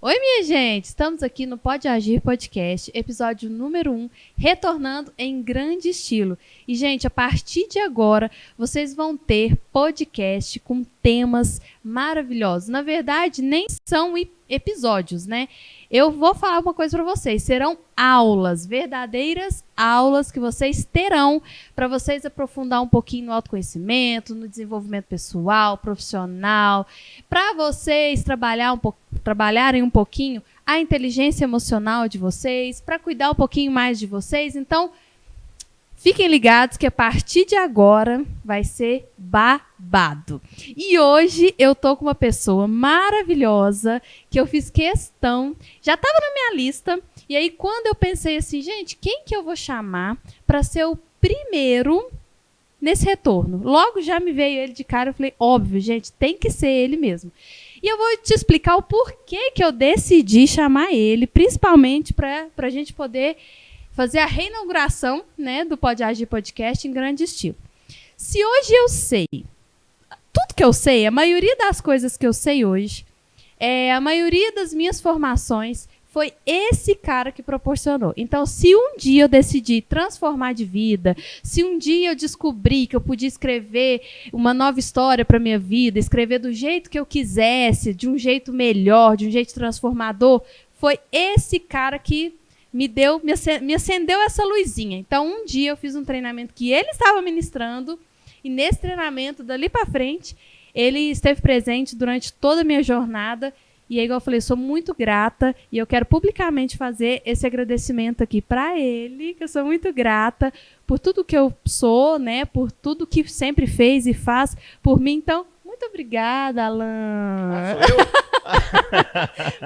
Oi, minha gente! Estamos aqui no Pode Agir Podcast, episódio número 1, retornando em grande estilo. E, gente, a partir de agora, vocês vão ter podcast com temas maravilhosos. Na verdade, nem são episódios, né? Eu vou falar uma coisa para vocês. Serão aulas, verdadeiras aulas que vocês terão para vocês aprofundar um pouquinho no autoconhecimento, no desenvolvimento pessoal, profissional, para vocês trabalharem um pouquinho a inteligência emocional de vocês, para cuidar um pouquinho mais de vocês. Então, fiquem ligados que a partir de agora vai ser babado. E hoje eu tô com uma pessoa maravilhosa que eu fiz questão, já estava na minha lista, e aí quando eu pensei assim, gente, quem que eu vou chamar para ser o primeiro nesse retorno? Logo já me veio ele de cara, eu falei, óbvio, gente, tem que ser ele mesmo. E eu vou te explicar o porquê que eu decidi chamar ele, principalmente para a gente poder fazer a reinauguração, né, do Pode Agir Podcast em grande estilo. Se hoje eu sei, tudo que eu sei, a maioria das coisas que eu sei hoje, a maioria das minhas formações, foi esse cara que proporcionou. Então, se um dia eu decidi transformar de vida, se um dia eu descobri que eu podia escrever uma nova história para minha vida, escrever do jeito que eu quisesse, de um jeito melhor, de um jeito transformador, foi esse cara que me acendeu essa luzinha. Então, um dia eu fiz um treinamento que ele estava ministrando, e nesse treinamento, dali para frente, ele esteve presente durante toda a minha jornada. E aí, igual eu falei, sou muito grata e eu quero publicamente fazer esse agradecimento aqui para ele, que eu sou muito grata por tudo que eu sou, né? Por tudo que sempre fez e faz por mim. Então, muito obrigada, Alan. Sou eu?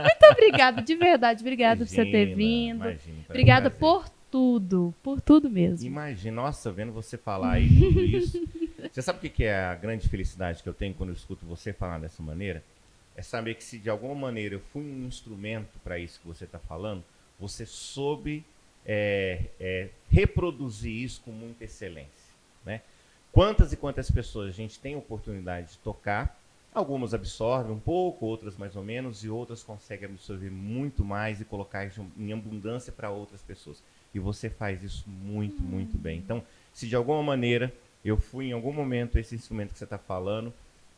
Muito obrigada, de verdade. Obrigada por você ter vindo. Obrigada por tudo mesmo. Imagina, nossa, vendo você falar aí tudo isso. Você sabe o que é a grande felicidade que eu tenho quando eu escuto você falar dessa maneira? É saber que se de alguma maneira eu fui um instrumento para isso que você está falando, você soube reproduzir isso com muita excelência, né? Quantas e quantas pessoas a gente tem a oportunidade de tocar, algumas absorvem um pouco, outras mais ou menos, e outras conseguem absorver muito mais e colocar isso em abundância para outras pessoas. E você faz isso muito, muito bem. Então, se de alguma maneira eu fui em algum momento esse instrumento que você está falando,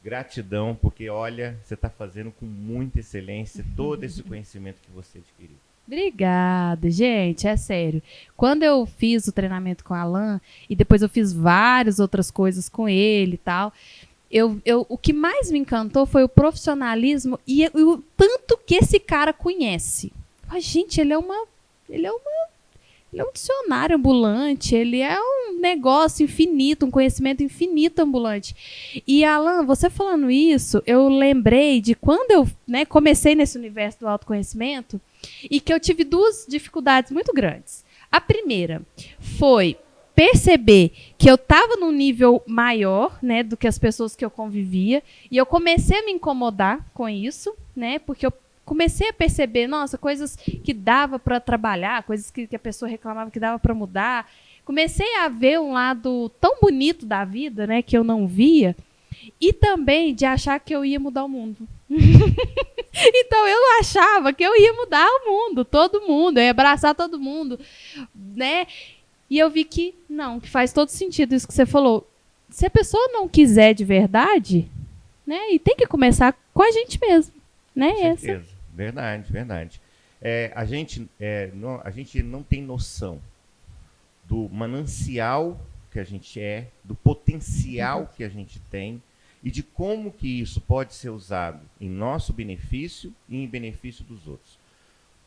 gratidão, porque olha, você está fazendo com muita excelência todo esse conhecimento que você adquiriu. Obrigada, gente, é sério. Quando eu fiz o treinamento com o Alan, e depois eu fiz várias outras coisas com ele e tal, o que mais me encantou foi o profissionalismo e o tanto que esse cara conhece. Gente, ele é um dicionário ambulante, ele é um negócio infinito, um conhecimento infinito ambulante. E, Alan, você falando isso, eu lembrei de quando eu comecei nesse universo do autoconhecimento e que eu tive duas dificuldades muito grandes. A primeira foi perceber que eu estava num nível maior, né, do que as pessoas que eu convivia, e eu comecei a me incomodar com isso, né, porque eu comecei a perceber, nossa, coisas que dava para trabalhar, coisas que a pessoa reclamava que dava para mudar. Comecei a ver um lado tão bonito da vida, né, que eu não via, e também de achar que eu ia mudar o mundo. Então eu achava que eu ia mudar o mundo, todo mundo, eu ia abraçar todo mundo, né? E eu vi que não, que faz todo sentido isso que você falou. Se a pessoa não quiser de verdade, né, e tem que começar com a gente mesmo, né? Com certeza. Verdade, verdade. A gente não tem noção do manancial que a gente do potencial que a gente tem e de como que isso pode ser usado em nosso benefício e em benefício dos outros.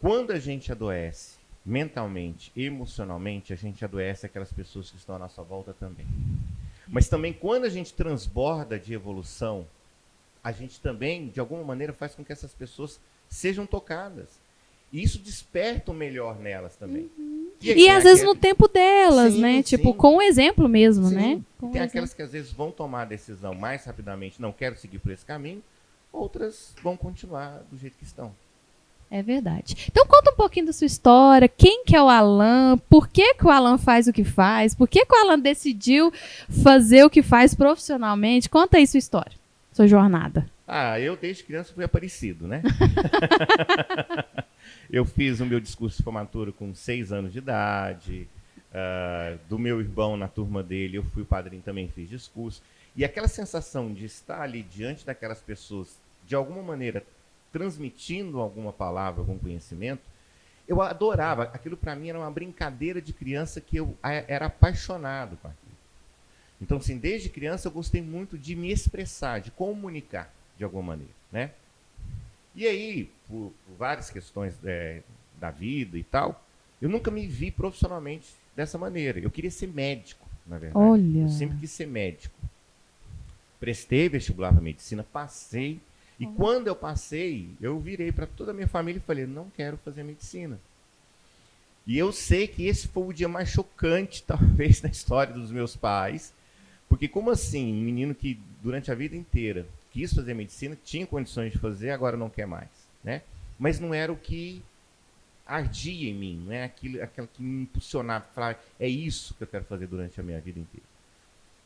Quando a gente adoece mentalmente, emocionalmente, a gente adoece aquelas pessoas que estão à nossa volta também. Mas também quando a gente transborda de evolução, a gente também, de alguma maneira, faz com que essas pessoas sejam tocadas. E isso desperta o melhor nelas também. E às vezes no tempo delas, sim, né? Sim. Tipo, com o exemplo mesmo, sim. né? Tem aquelas que às vezes vão tomar a decisão mais rapidamente, não quero seguir por esse caminho, outras vão continuar do jeito que estão. É verdade. Então conta um pouquinho da sua história, quem que é o Alan, por que que o Alan faz o que faz, por que que o Alan decidiu fazer o que faz profissionalmente. Conta aí sua história, sua jornada. Eu desde criança fui aparecido, né? Eu fiz o meu discurso de formatura com 6 anos de idade. Do meu irmão, na turma dele, eu fui o padrinho, também fiz discurso. E aquela sensação de estar ali diante daquelas pessoas, de alguma maneira, transmitindo alguma palavra, algum conhecimento, eu adorava. Aquilo para mim era uma brincadeira de criança que eu era apaixonado com aquilo. Então, assim, desde criança eu gostei muito de me expressar, de comunicar de alguma maneira, né? E aí, por várias questões da vida e tal, eu nunca me vi profissionalmente dessa maneira. Eu queria ser médico, na verdade. Olha. Eu sempre quis ser médico. Prestei vestibular para medicina, passei. E quando eu passei, eu virei para toda a minha família e falei, não quero fazer medicina. E eu sei que esse foi o dia mais chocante, talvez, na história dos meus pais. Porque como assim, um menino que durante a vida inteira quis fazer medicina, tinha condições de fazer, agora não quer mais, né? Mas não era o que ardia em mim, não é aquilo que me impulsionava, falar, é isso que eu quero fazer durante a minha vida inteira.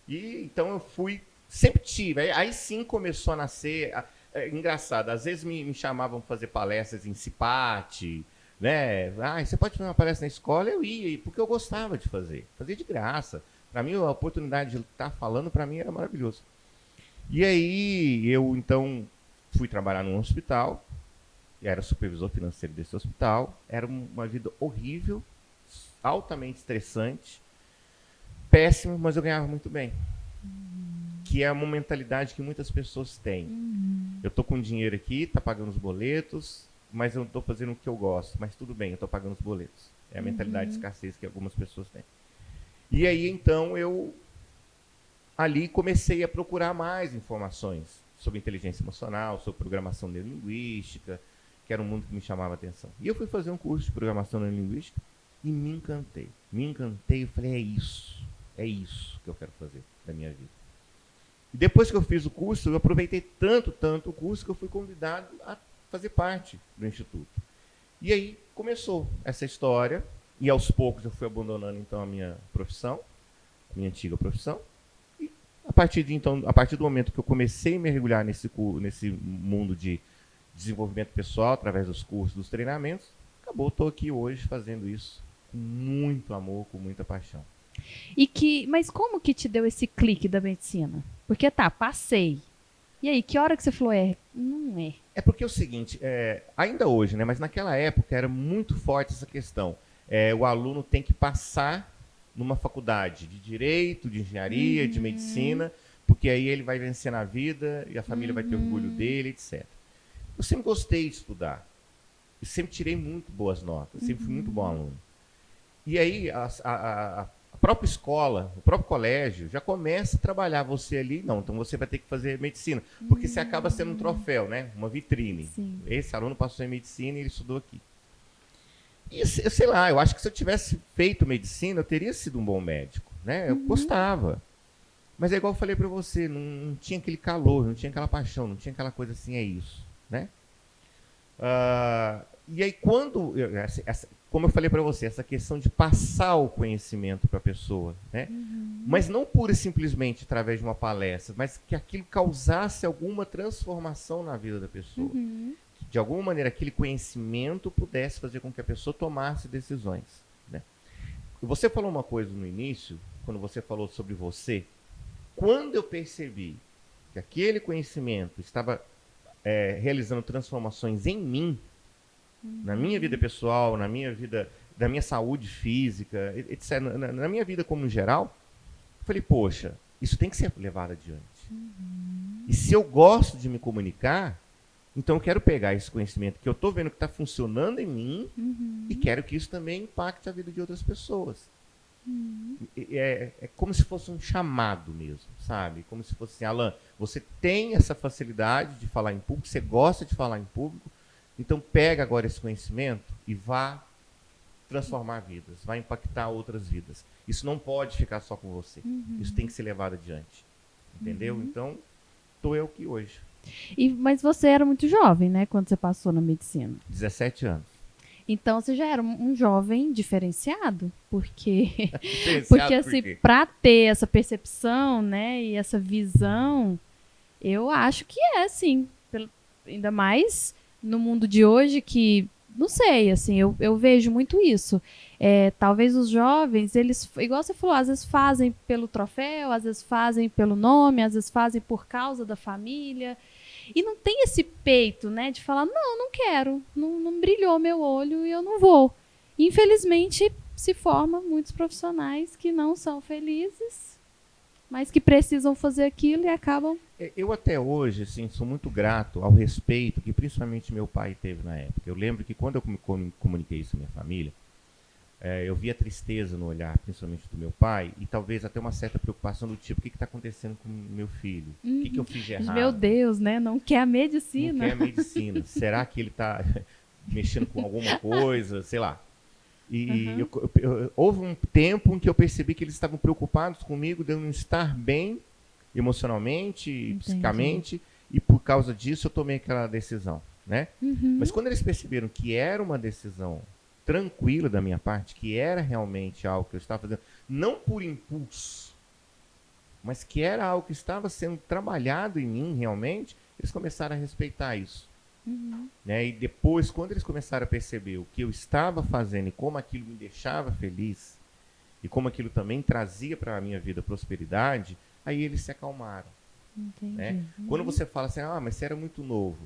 E então eu sempre tive, aí sim começou a nascer, engraçado, às vezes me chamavam para fazer palestras em CIPAT, né? Você pode fazer uma palestra na escola? Eu ia, porque eu gostava de fazer, fazia de graça. Para mim, a oportunidade de estar falando, para mim, era maravilhoso. E aí, eu, então, fui trabalhar num hospital, era supervisor financeiro desse hospital, era uma vida horrível, altamente estressante, péssimo, mas eu ganhava muito bem. Que é uma mentalidade que muitas pessoas têm. Eu estou com dinheiro aqui, está pagando os boletos, mas eu não estou fazendo o que eu gosto. Mas tudo bem, eu estou pagando os boletos. É a mentalidade de escassez que algumas pessoas têm. E aí, então, eu ali comecei a procurar mais informações sobre inteligência emocional, sobre programação neurolinguística, que era um mundo que me chamava a atenção. E eu fui fazer um curso de programação neurolinguística e me encantei. Me encantei e falei, é isso que eu quero fazer da minha vida. E depois que eu fiz o curso, eu aproveitei tanto o curso que eu fui convidado a fazer parte do Instituto. E aí começou essa história. E aos poucos eu fui abandonando então a minha profissão, a minha antiga profissão. E a partir do momento que eu comecei a mergulhar nesse mundo de desenvolvimento pessoal, através dos cursos, dos treinamentos, estou aqui hoje fazendo isso com muito amor, com muita paixão. Mas como que te deu esse clique da medicina? Porque passei. E aí, que hora que você falou, não é? É porque é o seguinte, ainda hoje, né, mas naquela época era muito forte essa questão. O aluno tem que passar numa faculdade de direito, de engenharia, de medicina, porque aí ele vai vencer na vida e a família vai ter orgulho dele, etc. Eu sempre gostei de estudar. Eu sempre tirei muito boas notas, sempre fui muito bom aluno. E aí a própria escola, o próprio colégio já começa a trabalhar você ali. Não, então você vai ter que fazer medicina, porque você acaba sendo um troféu, né? Uma vitrine. Sim. Esse aluno passou em medicina e ele estudou aqui. E, sei lá, eu acho que se eu tivesse feito medicina, eu teria sido um bom médico, né? Eu gostava. Mas é igual eu falei para você, não tinha aquele calor, não tinha aquela paixão, não tinha aquela coisa assim, é isso, né? E aí como eu falei para você, essa questão de passar o conhecimento para a pessoa, né? Mas não pura e simplesmente através de uma palestra, mas que aquilo causasse alguma transformação na vida da pessoa. De alguma maneira, aquele conhecimento pudesse fazer com que a pessoa tomasse decisões, né? Você falou uma coisa no início, quando você falou sobre você. Quando eu percebi que aquele conhecimento estava realizando transformações em mim, na minha vida pessoal, na minha vida, da minha saúde física, etc., na minha vida como no geral, eu falei, poxa, isso tem que ser levado adiante. E se eu gosto de me comunicar, então eu quero pegar esse conhecimento que eu estou vendo que está funcionando em mim e quero que isso também impacte a vida de outras pessoas. É como se fosse um chamado mesmo, sabe? Como se fosse assim, Alan, você tem essa facilidade de falar em público, você gosta de falar em público, então pega agora esse conhecimento e vá transformar vidas, vai impactar outras vidas. Isso não pode ficar só com você. Isso tem que ser levado adiante. Entendeu? Então, estou eu aqui hoje. Mas você era muito jovem, né? Quando você passou na medicina. 17 anos. Então você já era um jovem diferenciado, porque Diferenciado porque por assim, quê? para ter essa percepção, né, e essa visão, Eu acho que é, sim. Ainda mais no mundo de hoje que, não sei, assim, eu vejo muito isso. Talvez os jovens, eles, igual você falou, às vezes fazem pelo troféu, às vezes fazem pelo nome, às vezes fazem por causa da família. E não tem esse peito, né, de falar, não quero, não brilhou meu olho e eu não vou. Infelizmente, se formam muitos profissionais que não são felizes, mas que precisam fazer aquilo e acabam. Eu até hoje, assim, sou muito grato ao respeito que principalmente meu pai teve na época. Eu lembro que quando eu comuniquei isso à minha família, eu vi a tristeza no olhar, principalmente do meu pai, e talvez até uma certa preocupação do tipo, o que está acontecendo com meu filho? O que eu fiz de errado? Meu Deus, né? Não quer a medicina. Não quer a medicina. Será que ele está mexendo com alguma coisa? Sei lá. E houve um tempo em que eu percebi que eles estavam preocupados comigo de eu não estar bem emocionalmente, psicamente, e por causa disso eu tomei aquela decisão, né? Mas quando eles perceberam que era uma decisão tranquila da minha parte, que era realmente algo que eu estava fazendo, não por impulso, mas que era algo que estava sendo trabalhado em mim realmente, eles começaram a respeitar isso. Né? E depois, quando eles começaram a perceber o que eu estava fazendo e como aquilo me deixava feliz, e como aquilo também trazia para a minha vida prosperidade, aí eles se acalmaram. Né? Quando você fala assim, mas você era muito novo.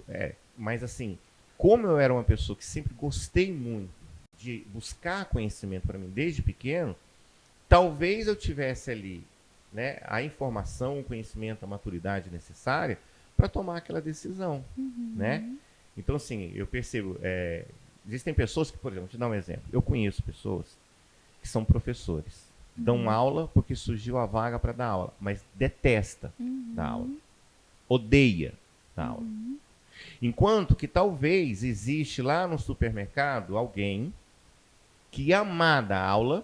Mas assim, como eu era uma pessoa que sempre gostei muito de buscar conhecimento para mim desde pequeno, talvez eu tivesse ali, né, a informação, o conhecimento, a maturidade necessária para tomar aquela decisão. Né? Então, assim, eu percebo, existem pessoas que, por exemplo, vou te dar um exemplo. Eu conheço pessoas que são professores, dão aula porque surgiu a vaga para dar aula, mas detesta dar aula, odeia dar aula. Enquanto que talvez existe lá no supermercado alguém que amar dar aula,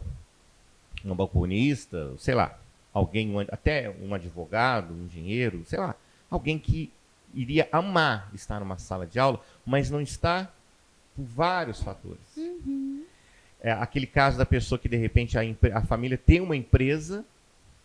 um balconista, sei lá, alguém, até um advogado, um engenheiro, sei lá, alguém que iria amar estar numa sala de aula, mas não está por vários fatores. Aquele caso da pessoa que, de repente, a família tem uma empresa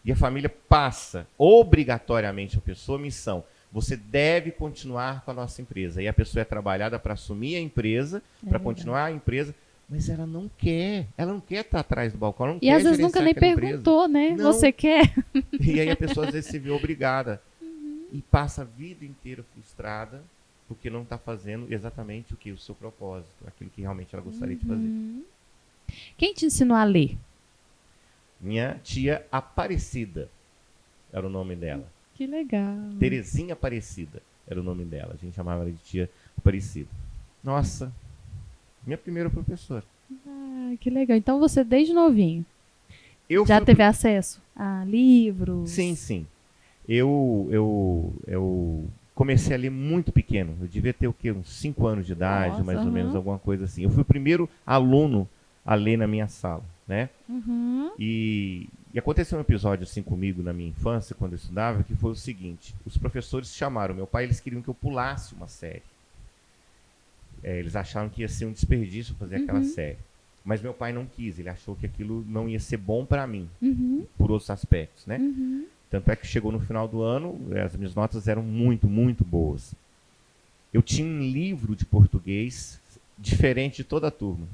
e a família passa obrigatoriamente a pessoa missão. Você deve continuar com a nossa empresa. E a pessoa é trabalhada para assumir a empresa, para continuar a empresa, mas ela não quer estar atrás do balcão, ela não quer. E às vezes nunca nem perguntou, né? Não. Você quer? E aí a pessoa às vezes se vê obrigada. E passa a vida inteira frustrada porque não está fazendo exatamente o que? O seu propósito, aquilo que realmente ela gostaria de fazer. Quem te ensinou a ler? Minha tia Aparecida era o nome dela. Que legal. Terezinha Aparecida era o nome dela. A gente chamava ela de tia Aparecida. Nossa, minha primeira professora. Que legal. Então você, desde novinho, já teve acesso a livros? Sim. Eu comecei a ler muito pequeno. Eu devia ter o quê? Uns 5 anos de idade, mais ou menos, alguma coisa assim. Eu fui o primeiro aluno a ler na minha sala, né? E aconteceu um episódio assim comigo na minha infância, quando eu estudava, que foi o seguinte: os professores chamaram meu pai, eles queriam que eu pulasse uma série. Eles acharam que ia ser um desperdício fazer aquela série. Mas meu pai não quis, ele achou que aquilo não ia ser bom para mim, por outros aspectos, né? Tanto é que chegou no final do ano, as minhas notas eram muito, muito boas. Eu tinha um livro de português diferente de toda a turma.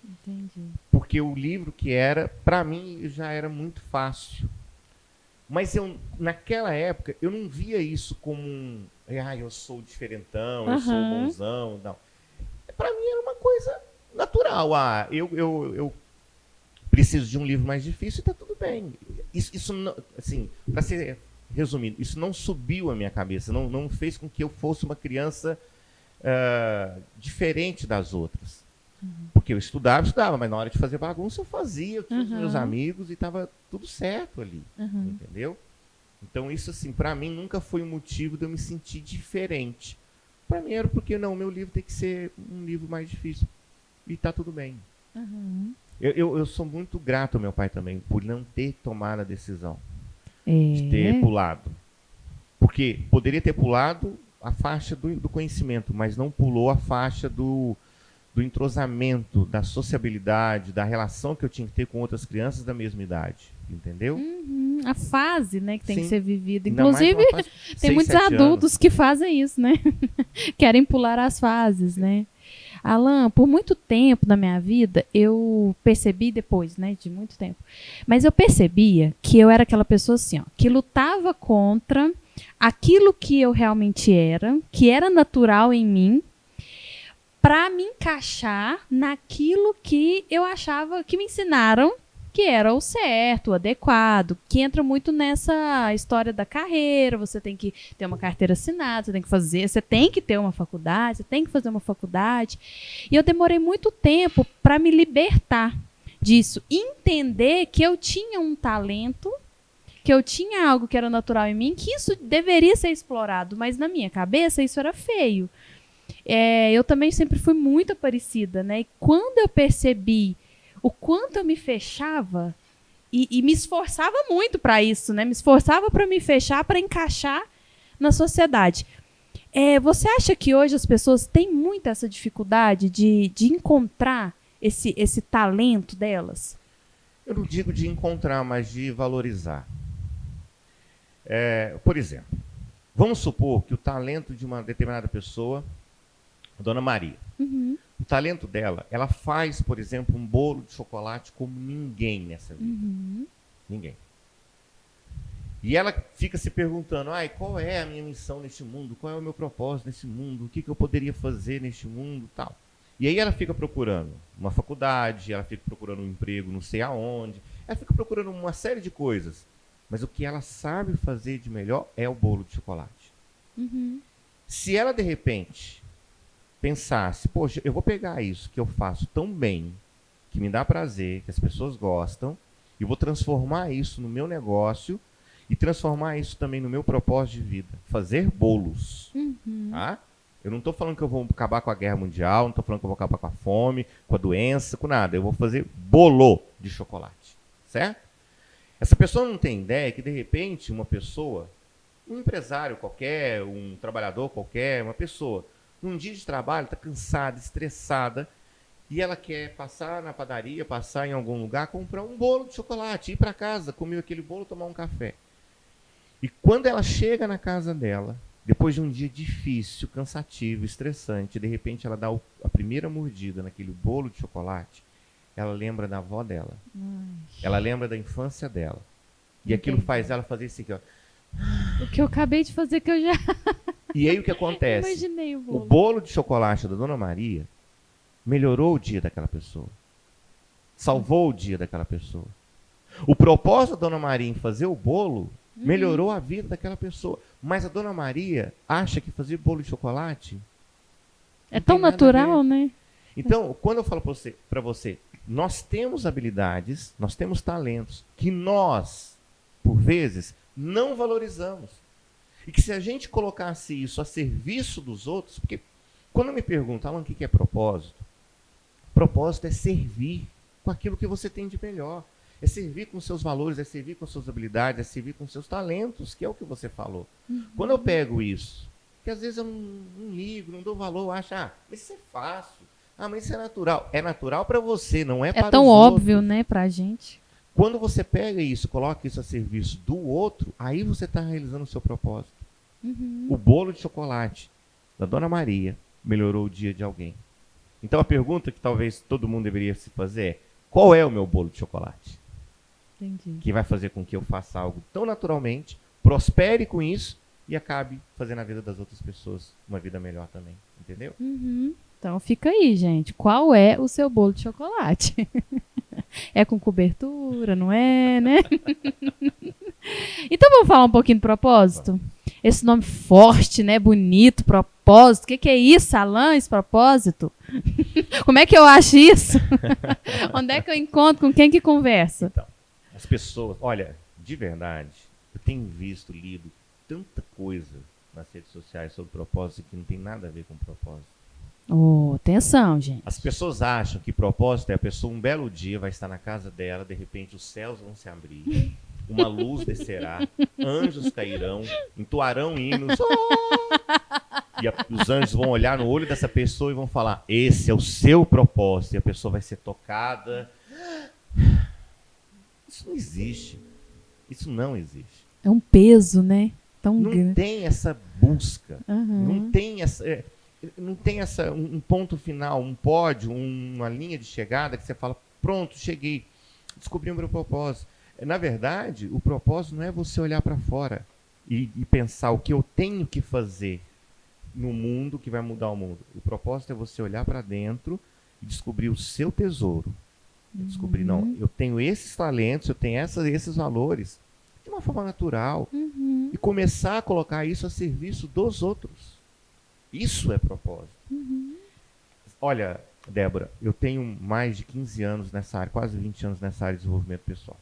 Entendi. Porque o livro que era, para mim, já era muito fácil. Mas naquela época, eu não via isso como eu sou diferentão, eu sou bonzão. Não. Para mim era uma coisa natural. Eu preciso de um livro mais difícil e está tudo bem. Isso não, assim, para ser resumido, isso não subiu a minha cabeça, não fez com que eu fosse uma criança diferente das outras. Porque eu estudava, mas na hora de fazer bagunça eu fazia, eu tinha os meus amigos e estava tudo certo ali, entendeu? Então isso, assim, para mim nunca foi um motivo de eu me sentir diferente. Para mim era porque, não, meu livro tem que ser um livro mais difícil e está tudo bem. Eu sou muito grato ao meu pai também por não ter tomado a decisão de ter pulado. Porque poderia ter pulado a faixa do conhecimento, mas não pulou a faixa do do entrosamento, da sociabilidade, da relação que eu tinha que ter com outras crianças da mesma idade. Entendeu? A fase, né, que tem que Sim. ser vivida. Ainda mais Inclusive, uma fase de tem 6, muitos 7 adultos anos. que fazem isso, né? Querem pular as fases, né? Alan, por muito tempo na minha vida, eu percebi depois, né, de muito tempo, mas eu percebia que eu era aquela pessoa assim, ó, que lutava contra aquilo que eu realmente era, que era natural em mim, para me encaixar naquilo que eu achava que me ensinaram que era o certo, o adequado, que entra muito nessa história da carreira. Você tem que ter uma carteira assinada, você tem que ter uma faculdade, você tem que fazer uma faculdade. E eu demorei muito tempo para me libertar disso, entender que eu tinha um talento, que eu tinha algo que era natural em mim, que isso deveria ser explorado, mas na minha cabeça isso era feio. Eu também sempre fui muito parecida, né? E quando eu percebi o quanto eu me fechava e me esforçava muito para isso, né? Me esforçava para me fechar, para encaixar na sociedade. Você acha que hoje as pessoas têm muito essa dificuldade de encontrar esse talento delas? Eu não digo de encontrar, mas de valorizar. Por exemplo, vamos supor que o talento de uma determinada pessoa, a Dona Maria, o talento dela, ela faz, por exemplo, um bolo de chocolate como ninguém nessa vida. Ninguém. E ela fica se perguntando, qual é a minha missão neste mundo? Qual é o meu propósito nesse mundo? O que eu poderia fazer neste mundo? Tal. E aí ela fica procurando uma faculdade, ela fica procurando um emprego não sei aonde, ela fica procurando uma série de coisas. Mas o que ela sabe fazer de melhor é o bolo de chocolate. Se ela, de repente, pensasse, poxa, eu vou pegar isso que eu faço tão bem, que me dá prazer, que as pessoas gostam, e vou transformar isso no meu negócio e transformar isso também no meu propósito de vida. Fazer bolos. Tá? Eu não estou falando que eu vou acabar com a guerra mundial, não estou falando que eu vou acabar com a fome, com a doença, com nada. Eu vou fazer bolo de chocolate. Certo? Essa pessoa não tem ideia que, de repente, uma pessoa, um empresário qualquer, um trabalhador qualquer, uma pessoa, num dia de trabalho, está cansada, estressada, e ela quer passar na padaria, passar em algum lugar, comprar um bolo de chocolate, ir para casa, comer aquele bolo, tomar um café. E quando ela chega na casa dela, depois de um dia difícil, cansativo, estressante, de repente ela dá a primeira mordida naquele bolo de chocolate, ela lembra da avó dela. Ela lembra da infância dela. E aquilo faz ela fazer isso aqui, ó. O que eu acabei de fazer que eu já E aí o que acontece? imaginei o bolo. O bolo de chocolate da Dona Maria melhorou o dia daquela pessoa. Salvou o dia daquela pessoa. O propósito da Dona Maria em fazer o bolo melhorou a vida daquela pessoa. Mas a Dona Maria acha que fazer bolo de chocolate é tão natural, né? Então, quando eu falo para você, nós temos habilidades, nós temos talentos que nós, por vezes, não valorizamos. E que se a gente colocasse isso a serviço dos outros, porque quando me perguntam, Alan, o que é propósito? Propósito é servir com aquilo que você tem de melhor. É servir com seus valores, é servir com suas habilidades, é servir com seus talentos, que é o que você falou. Quando eu pego isso, que às vezes eu não ligo, não dou valor, eu acho, mas isso é fácil. Mas isso é natural. É natural para você, não é para os outros. É tão óbvio, né, pra gente. Quando você pega isso, coloca isso a serviço do outro, aí você está realizando o seu propósito. O bolo de chocolate da Dona Maria melhorou o dia de alguém. Então a pergunta que talvez todo mundo deveria se fazer é: qual é o meu bolo de chocolate? Entendi. Que vai fazer com que eu faça algo tão naturalmente, prospere com isso e acabe fazendo a vida das outras pessoas uma vida melhor também. Entendeu? Então fica aí, gente. Qual é o seu bolo de chocolate? É com cobertura, não é, né? Então vamos falar um pouquinho do propósito? Esse nome forte, né? Bonito, propósito. O que é isso, Alan, esse propósito? Como é que eu acho isso? Onde é que eu encontro? Com quem que conversa? Então, as pessoas... Olha, de verdade, eu tenho visto, lido tanta coisa nas redes sociais sobre propósito que não tem nada a ver com propósito. Atenção, gente. As pessoas acham que propósito é a pessoa um belo dia vai estar na casa dela, de repente os céus vão se abrir, uma luz descerá, anjos cairão, entoarão hinos. E os anjos vão olhar no olho dessa pessoa e vão falar, esse é o seu propósito. E a pessoa vai ser tocada. Isso não existe. Isso não existe. É um peso, né? Tão Não grande. tem essa busca. Uhum. Não tem um ponto final, um pódio, uma linha de chegada que você fala, pronto, cheguei, descobri o meu propósito. Na verdade, o propósito não é você olhar para fora e pensar o que eu tenho que fazer no mundo que vai mudar o mundo. O propósito é você olhar para dentro e descobrir o seu tesouro. Descobrir, não, eu tenho esses talentos, eu tenho esses valores, de uma forma natural. E começar a colocar isso a serviço dos outros. Isso é propósito. Olha, Débora, eu tenho mais de 15 anos nessa área, quase 20 anos nessa área de desenvolvimento pessoal.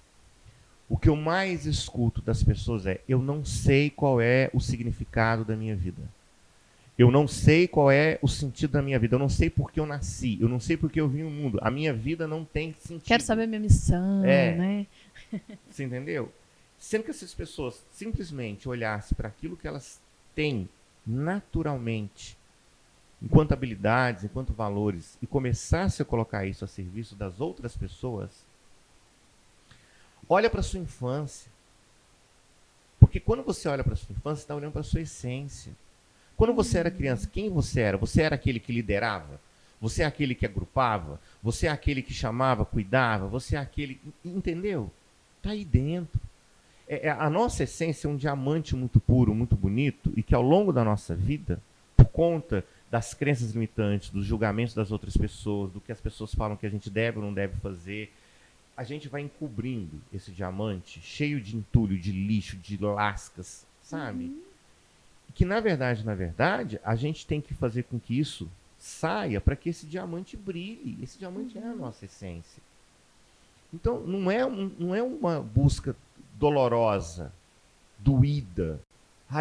O que eu mais escuto das pessoas é, eu não sei qual é o significado da minha vida. Eu não sei qual é o sentido da minha vida. Eu não sei por que eu nasci. Eu não sei por que eu vim no mundo. A minha vida não tem sentido. Quero saber minha missão, né? Você entendeu? Sendo que essas pessoas simplesmente olhassem para aquilo que elas têm naturalmente, enquanto habilidades, enquanto valores, e começassem a colocar isso a serviço das outras pessoas, olha para a sua infância. Porque quando você olha para a sua infância, você está olhando para a sua essência. Quando você era criança, quem você era? Você era aquele que liderava? Você é aquele que agrupava? Você é aquele que chamava, cuidava? Você é aquele... Entendeu? Está aí dentro. A nossa essência é um diamante muito puro, muito bonito, e que ao longo da nossa vida, por conta das crenças limitantes, dos julgamentos das outras pessoas, do que as pessoas falam que a gente deve ou não deve fazer, a gente vai encobrindo esse diamante cheio de entulho, de lixo, de lascas, sabe? Que na verdade, a gente tem que fazer com que isso saia para que esse diamante brilhe. Esse diamante é a nossa essência. Então, não é uma busca dolorosa, doída.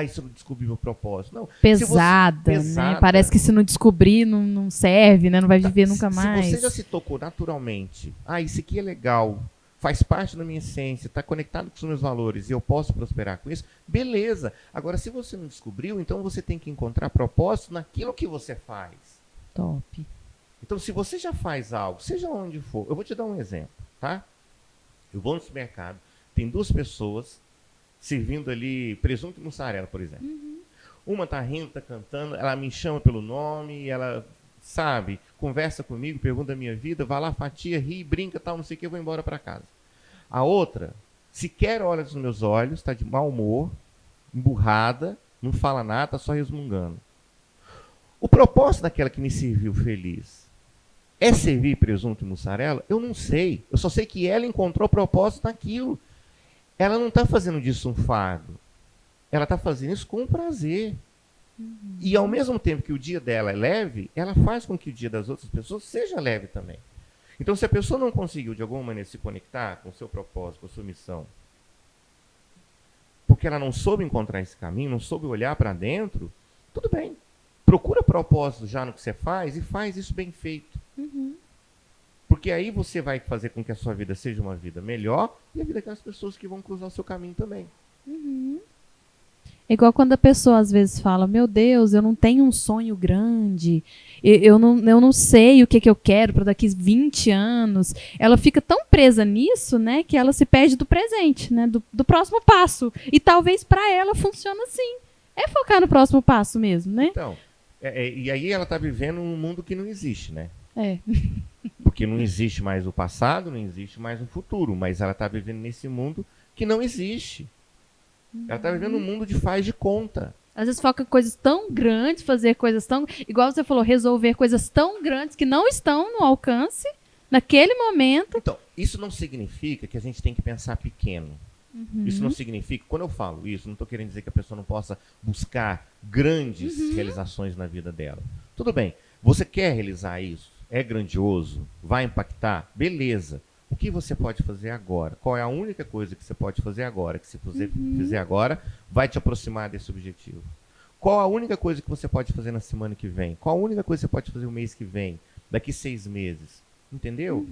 Isso eu não descobri meu propósito. Não. Pesada, né? Parece que se não descobrir, não serve, né? Não vai viver nunca mais. Se você já se tocou naturalmente, isso aqui é legal, faz parte da minha essência, está conectado com os meus valores e eu posso prosperar com isso, beleza. Agora, se você não descobriu, então você tem que encontrar propósito naquilo que você faz. Top. Então, se você já faz algo, seja onde for, eu vou te dar um exemplo, tá? Eu vou no supermercado, tem duas pessoas servindo ali presunto e mussarela, por exemplo. Uma tá rindo, tá cantando, ela me chama pelo nome, ela, sabe, conversa comigo, pergunta a minha vida, vai lá, fatia, ri, brinca, tal, não sei o que, eu vou embora para casa. A outra, sequer olha nos meus olhos, está de mau humor, emburrada, não fala nada, tá só resmungando. O propósito daquela que me serviu feliz é servir presunto e mussarela? Eu não sei. Eu só sei que ela encontrou propósito naquilo. Ela não está fazendo disso um fardo. Ela está fazendo isso com prazer. E ao mesmo tempo que o dia dela é leve, ela faz com que o dia das outras pessoas seja leve também. Então, se a pessoa não conseguiu, de alguma maneira, se conectar com o seu propósito, com a sua missão, porque ela não soube encontrar esse caminho, não soube olhar para dentro, tudo bem. Procura propósito já no que você faz e faz isso bem feito. Porque aí você vai fazer com que a sua vida seja uma vida melhor e a vida daquelas pessoas que vão cruzar o seu caminho também. É igual quando a pessoa às vezes fala, meu Deus, eu não tenho um sonho grande, eu não sei o que eu quero para daqui 20 anos. Ela fica tão presa nisso, né, que ela se perde do presente, né, do próximo passo. E talvez para ela funcione assim. É focar no próximo passo mesmo, né? Então, e aí ela está vivendo num mundo que não existe, né? É. Porque não existe mais o passado, não existe mais o futuro, mas ela está vivendo nesse mundo que não existe. Ela está vivendo um mundo de faz de conta. Às vezes foca em coisas tão grandes, fazer coisas tão... Igual você falou, resolver coisas tão grandes que não estão no alcance naquele momento. Então, isso não significa que a gente tem que pensar pequeno. Isso não significa... Quando eu falo isso, não estou querendo dizer que a pessoa não possa buscar grandes realizações na vida dela. Tudo bem. Você quer realizar isso? É grandioso? Vai impactar? Beleza. O que você pode fazer agora? Qual é a única coisa que você pode fazer agora? Que se você fizer agora, vai te aproximar desse objetivo. Qual a única coisa que você pode fazer na semana que vem? Qual a única coisa que você pode fazer o mês que vem? Daqui 6 meses? Entendeu?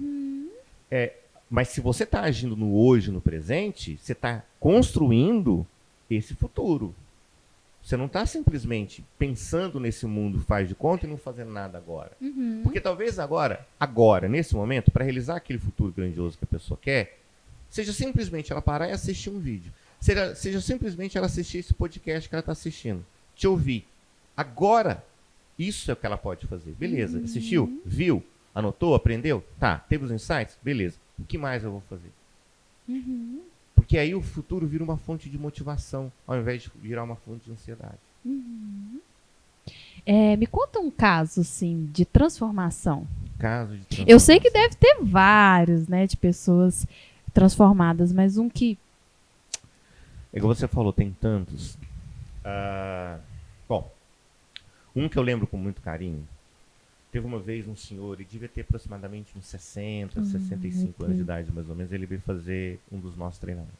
Mas se você está agindo no hoje, no presente, você está construindo esse futuro. Você não está simplesmente pensando nesse mundo faz de conta e não fazendo nada agora. Porque talvez agora, nesse momento, para realizar aquele futuro grandioso que a pessoa quer, seja simplesmente ela parar e assistir um vídeo. Seja simplesmente ela assistir esse podcast que ela está assistindo. Te ouvir. Agora, isso é o que ela pode fazer. Beleza, assistiu? Viu? Anotou? Aprendeu? Tá. Teve os insights? Beleza. O que mais eu vou fazer? Porque aí o futuro vira uma fonte de motivação, ao invés de virar uma fonte de ansiedade. Me conta um caso, assim, de transformação. Caso de transformação. Eu sei que deve ter vários, né, de pessoas transformadas, mas um que... É que você falou, tem tantos. Bom, um que eu lembro com muito carinho, teve uma vez um senhor, ele devia ter aproximadamente uns 60, 65 anos de idade, mais ou menos, ele veio fazer um dos nossos treinamentos.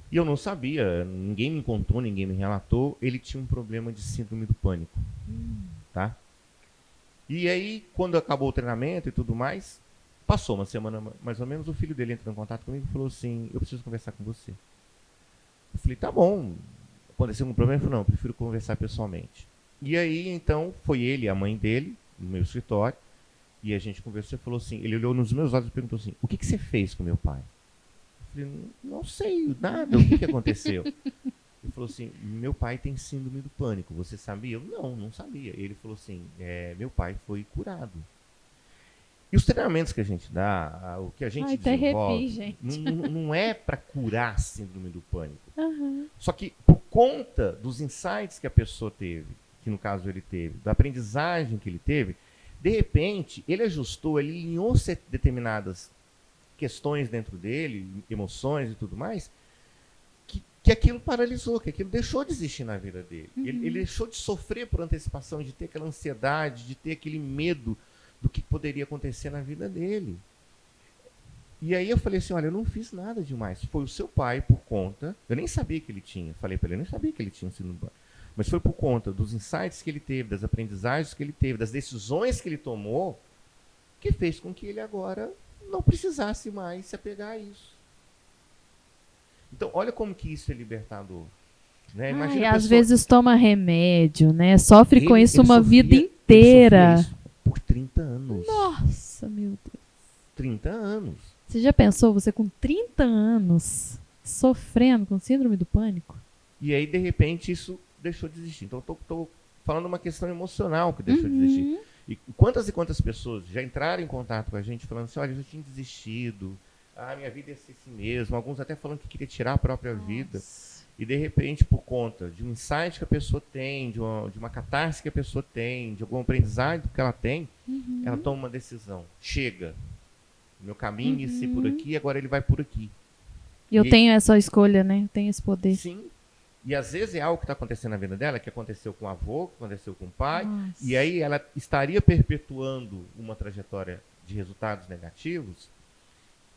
E eu não sabia, ninguém me contou, ninguém me relatou, ele tinha um problema de síndrome do pânico. Tá? E aí, quando acabou o treinamento e tudo mais, passou uma semana mais ou menos, o filho dele entrou em contato comigo e falou assim, eu preciso conversar com você. Eu falei, tá bom, aconteceu algum problema? Ele falou, não, eu prefiro conversar pessoalmente. E aí, então, foi ele e a mãe dele, no meu escritório, e a gente conversou e falou assim, ele olhou nos meus olhos e perguntou assim, o que você fez com meu pai? Eu falei, não sei nada, o que aconteceu? Ele falou assim, meu pai tem síndrome do pânico, você sabia? Eu, não sabia. Ele falou assim, meu pai foi curado. E os treinamentos que a gente dá, o que a gente desenvolve, não é para curar a síndrome do pânico. Só que por conta dos insights que a pessoa teve, que no caso ele teve, da aprendizagem que ele teve, de repente, ele ajustou, ele alinhou determinadas questões dentro dele, emoções e tudo mais, que aquilo paralisou, que aquilo deixou de existir na vida dele. Ele deixou de sofrer por antecipação, de ter aquela ansiedade, de ter aquele medo do que poderia acontecer na vida dele. E aí eu falei assim, olha, eu não fiz nada demais. Foi o seu pai por conta, eu nem sabia que ele tinha, falei para ele, eu nem sabia que ele tinha síndrome do pânico. Mas foi por conta dos insights que ele teve, das aprendizagens que ele teve, das decisões que ele tomou, que fez com que ele agora não precisasse mais se apegar a isso. Então, olha como que isso é libertador. Né? E às vezes toma remédio, né? Sofre com isso uma vida inteira. Ele sofria isso por 30 anos. Nossa, meu Deus. 30 anos. Você já pensou, você com 30 anos, sofrendo com síndrome do pânico? E aí, de repente, isso deixou de existir. Então, estou falando uma questão emocional que deixou de existir. E quantas pessoas já entraram em contato com a gente falando assim, olha, eu já tinha desistido, minha vida é assim mesmo. Alguns até falando que queria tirar a própria vida. E, de repente, por conta de um insight que a pessoa tem, de uma catarse que a pessoa tem, de algum aprendizado que ela tem, ela toma uma decisão. Chega. Meu caminho ia ser por aqui, agora ele vai por aqui. E eu tenho essa escolha, né? Eu tenho esse poder. Sim. E às vezes é algo que está acontecendo na vida dela, que aconteceu com o avô, que aconteceu com o pai, e aí ela estaria perpetuando uma trajetória de resultados negativos,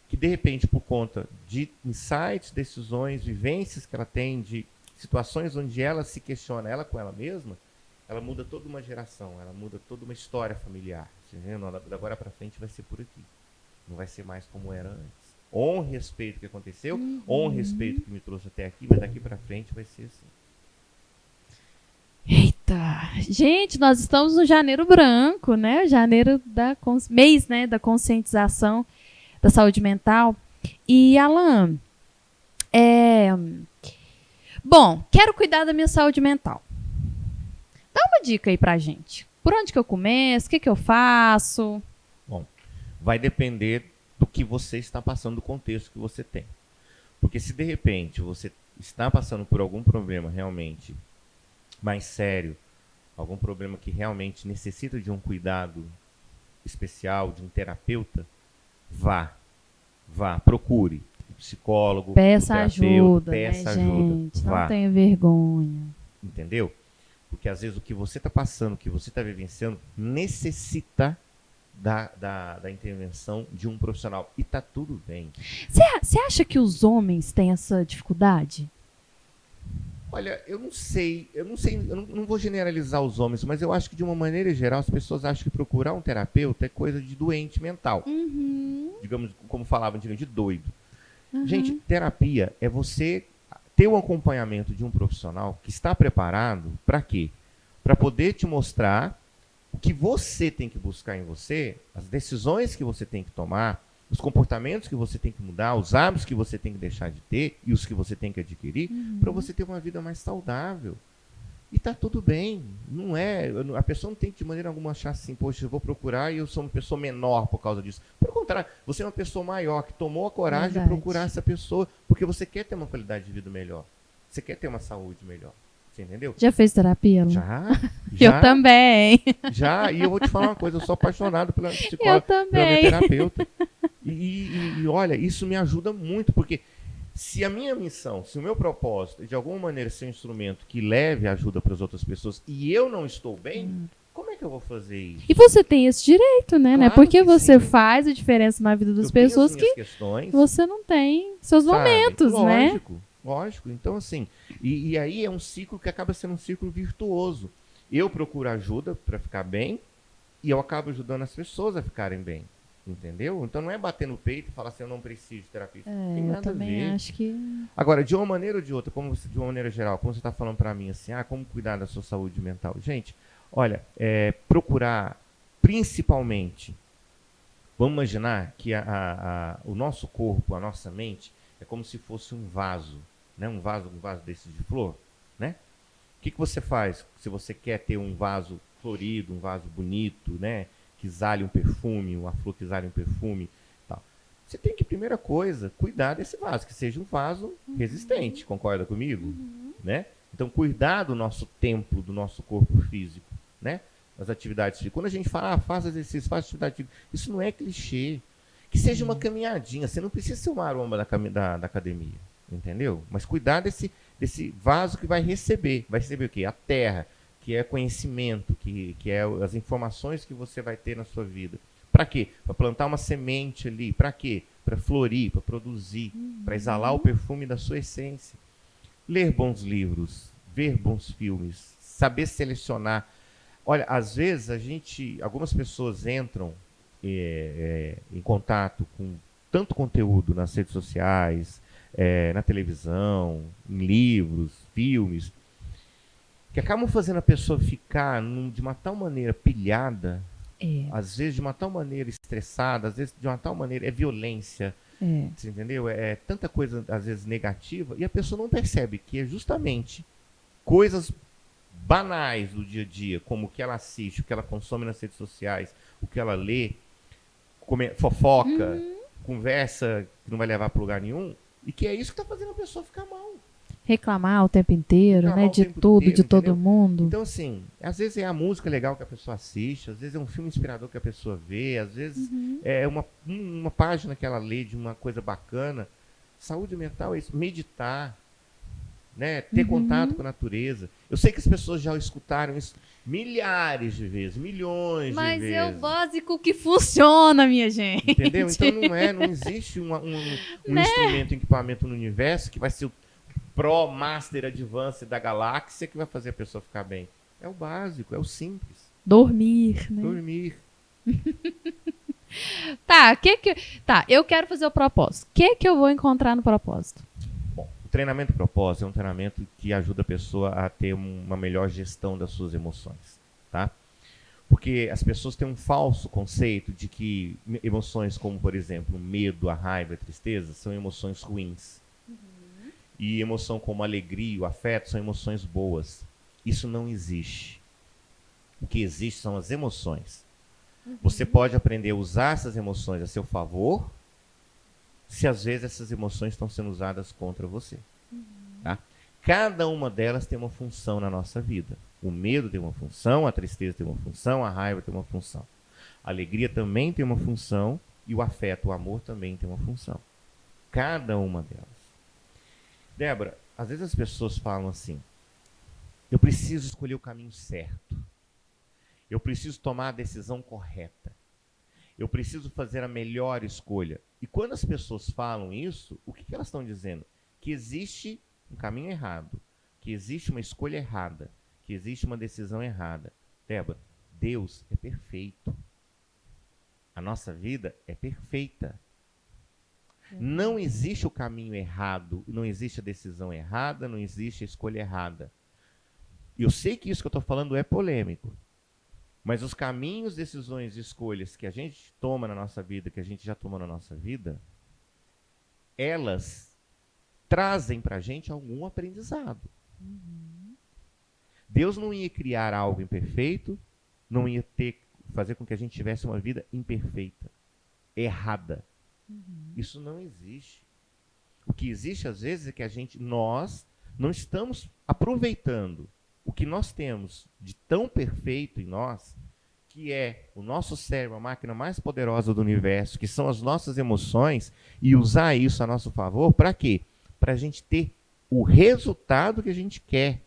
que de repente, por conta de insights, decisões, vivências que ela tem, de situações onde ela se questiona, ela com ela mesma, ela muda toda uma geração, ela muda toda uma história familiar. Da agora para frente vai ser por aqui. Não vai ser mais como era antes. Honre, respeito o que aconteceu, honre, respeito o que me trouxe até aqui, mas daqui para frente vai ser assim. Eita! Gente, nós estamos no Janeiro Branco, né? Janeiro mês, né, da conscientização da saúde mental. E, Alan, bom, quero cuidar da minha saúde mental. Dá uma dica aí pra gente. Por onde que eu começo? O que eu faço? Bom, vai depender do que você está passando, do contexto que você tem. Porque se de repente você está passando por algum problema realmente mais sério, algum problema que realmente necessita de um cuidado especial, de um terapeuta, vá, procure um psicólogo, peça um ajuda, peça né, ajuda, gente? vá. Não tenha vergonha. Entendeu? Porque às vezes o que você está passando, o que você está vivenciando, necessita da intervenção de um profissional. E tá tudo bem. Você acha que os homens têm essa dificuldade? Olha, eu não sei, eu não vou generalizar os homens, mas eu acho que de uma maneira geral as pessoas acham que procurar um terapeuta é coisa de doente mental. Digamos, como falavam antigamente, de doido. Gente, terapia é você ter o acompanhamento de um profissional que está preparado para quê? Para poder te mostrar o que você tem que buscar em você, as decisões que você tem que tomar, os comportamentos que você tem que mudar, os hábitos que você tem que deixar de ter e os que você tem que adquirir, para você ter uma vida mais saudável. E tá tudo bem, não é, a pessoa não tem que de maneira alguma achar assim, poxa, eu vou procurar e eu sou uma pessoa menor por causa disso. Pelo contrário, você é uma pessoa maior que tomou a coragem de procurar essa pessoa, porque você quer ter uma qualidade de vida melhor, você quer ter uma saúde melhor, você entendeu? Já fez terapia, Lu? Já. Eu também. Já, e eu vou te falar uma coisa, eu sou apaixonado pela Eu psicóloga, pela minha também. terapeuta. E olha, isso me ajuda muito, porque se a minha missão, se o meu propósito é de alguma maneira ser um instrumento que leve ajuda para as outras pessoas e eu não estou bem, como é que eu vou fazer isso? E você tem esse direito, né? Não é Claro porque que você sim. faz a diferença na vida das Eu tenho pessoas as minhas que questões, você não tem seus sabe? momentos, né? Lógico, lógico. Então, assim, e aí é um ciclo que acaba sendo um ciclo virtuoso. Eu procuro ajuda para ficar bem e eu acabo ajudando as pessoas a ficarem bem. Entendeu? Então não é bater no peito e falar assim, eu não preciso de terapia. Tem Eu nada a também ver. acho que... Agora, de uma maneira ou de outra, de uma maneira geral, como você está falando para mim assim, como cuidar da sua saúde mental? Gente, olha, procurar principalmente, vamos imaginar que o nosso corpo, a nossa mente, é como se fosse um vaso, né? Um vaso desse de flor, né? O que você faz se você quer ter um vaso florido, um vaso bonito, né? Que exale um perfume, uma flor que exale um perfume, tal. Você tem que, primeira coisa, cuidar desse vaso, que seja um vaso resistente, concorda comigo? Né? Então, cuidar do nosso templo, do nosso corpo físico, né? As atividades físicas. Quando a gente fala, faz exercício, faz atividade física, isso não é clichê. Que seja uma caminhadinha, você não precisa ser uma aromba da academia, entendeu? Mas cuidar desse vaso que vai receber o quê? A terra, que é conhecimento, que é as informações que você vai ter na sua vida. Para quê? Para plantar uma semente ali. Para quê? Para florir, para produzir, para exalar o perfume da sua essência. Ler bons livros, ver bons filmes, saber selecionar. Olha, às vezes algumas pessoas entram em contato com tanto conteúdo nas redes sociais, na televisão, em livros, filmes, que acabam fazendo a pessoa ficar de uma tal maneira pilhada, às vezes de uma tal maneira estressada, às vezes de uma tal maneira, violência, você entendeu? É tanta coisa, às vezes, negativa, e a pessoa não percebe que é justamente coisas banais do dia a dia, como o que ela assiste, o que ela consome nas redes sociais, o que ela lê, fofoca, conversa que não vai levar para lugar nenhum, e que é isso que está fazendo a pessoa ficar mal. Reclamar o tempo inteiro, né? De tudo, de todo mundo. Então, assim, às vezes é a música legal que a pessoa assiste, às vezes é um filme inspirador que a pessoa vê, às vezes é uma página que ela lê de uma coisa bacana. Saúde mental é isso, meditar, né? Ter contato com a natureza. Eu sei que as pessoas já escutaram isso milhares de vezes, milhões de vezes. Mas é o básico que funciona, minha gente. Entendeu? Então não existe um instrumento, um equipamento no universo que vai ser o Pro, Master, Advanced da galáxia que vai fazer a pessoa ficar bem. É o básico, é o simples. Dormir, né? Dormir. Tá, eu quero fazer o propósito. O que eu vou encontrar no propósito? Bom, o treinamento propósito é um treinamento que ajuda a pessoa a ter uma melhor gestão das suas emoções, tá? Porque as pessoas têm um falso conceito de que emoções como, por exemplo, o medo, a raiva, a tristeza são emoções ruins. E emoção como a alegria, o afeto, são emoções boas. Isso não existe. O que existe são as emoções. Você pode aprender a usar essas emoções a seu favor, se às vezes essas emoções estão sendo usadas contra você. Tá? Cada uma delas tem uma função na nossa vida. O medo tem uma função, a tristeza tem uma função, a raiva tem uma função. A alegria também tem uma função e o afeto, o amor também tem uma função. Cada uma delas. Débora, às vezes as pessoas falam assim, eu preciso escolher o caminho certo. Eu preciso tomar a decisão correta. Eu preciso fazer a melhor escolha. E quando as pessoas falam isso, o que elas estão dizendo? Que existe um caminho errado, que existe uma escolha errada, que existe uma decisão errada. Débora, Deus é perfeito. A nossa vida é perfeita. Não existe o caminho errado, não existe a decisão errada, não existe a escolha errada. Eu sei que isso que eu estou falando é polêmico, mas os caminhos, decisões e escolhas que a gente toma na nossa vida, que a gente já tomou na nossa vida, elas trazem para a gente algum aprendizado. Deus não ia criar algo imperfeito, não ia fazer com que a gente tivesse uma vida imperfeita, errada. Isso não existe. O que existe às vezes é que nós não estamos aproveitando o que nós temos de tão perfeito em nós, que é o nosso cérebro, a máquina mais poderosa do universo, que são as nossas emoções, e usar isso a nosso favor, para quê? Para a gente ter o resultado que a gente quer.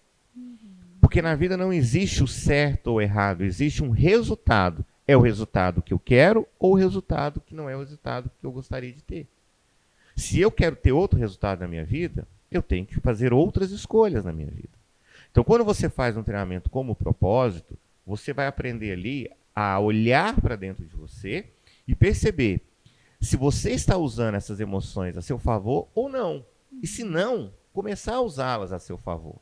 Porque na vida não existe o certo ou errado, existe um resultado. É o resultado que eu quero ou o resultado que não é o resultado que eu gostaria de ter. Se eu quero ter outro resultado na minha vida, eu tenho que fazer outras escolhas na minha vida. Então, quando você faz um treinamento como propósito, você vai aprender ali a olhar para dentro de você e perceber se você está usando essas emoções a seu favor ou não. E se não, começar a usá-las a seu favor,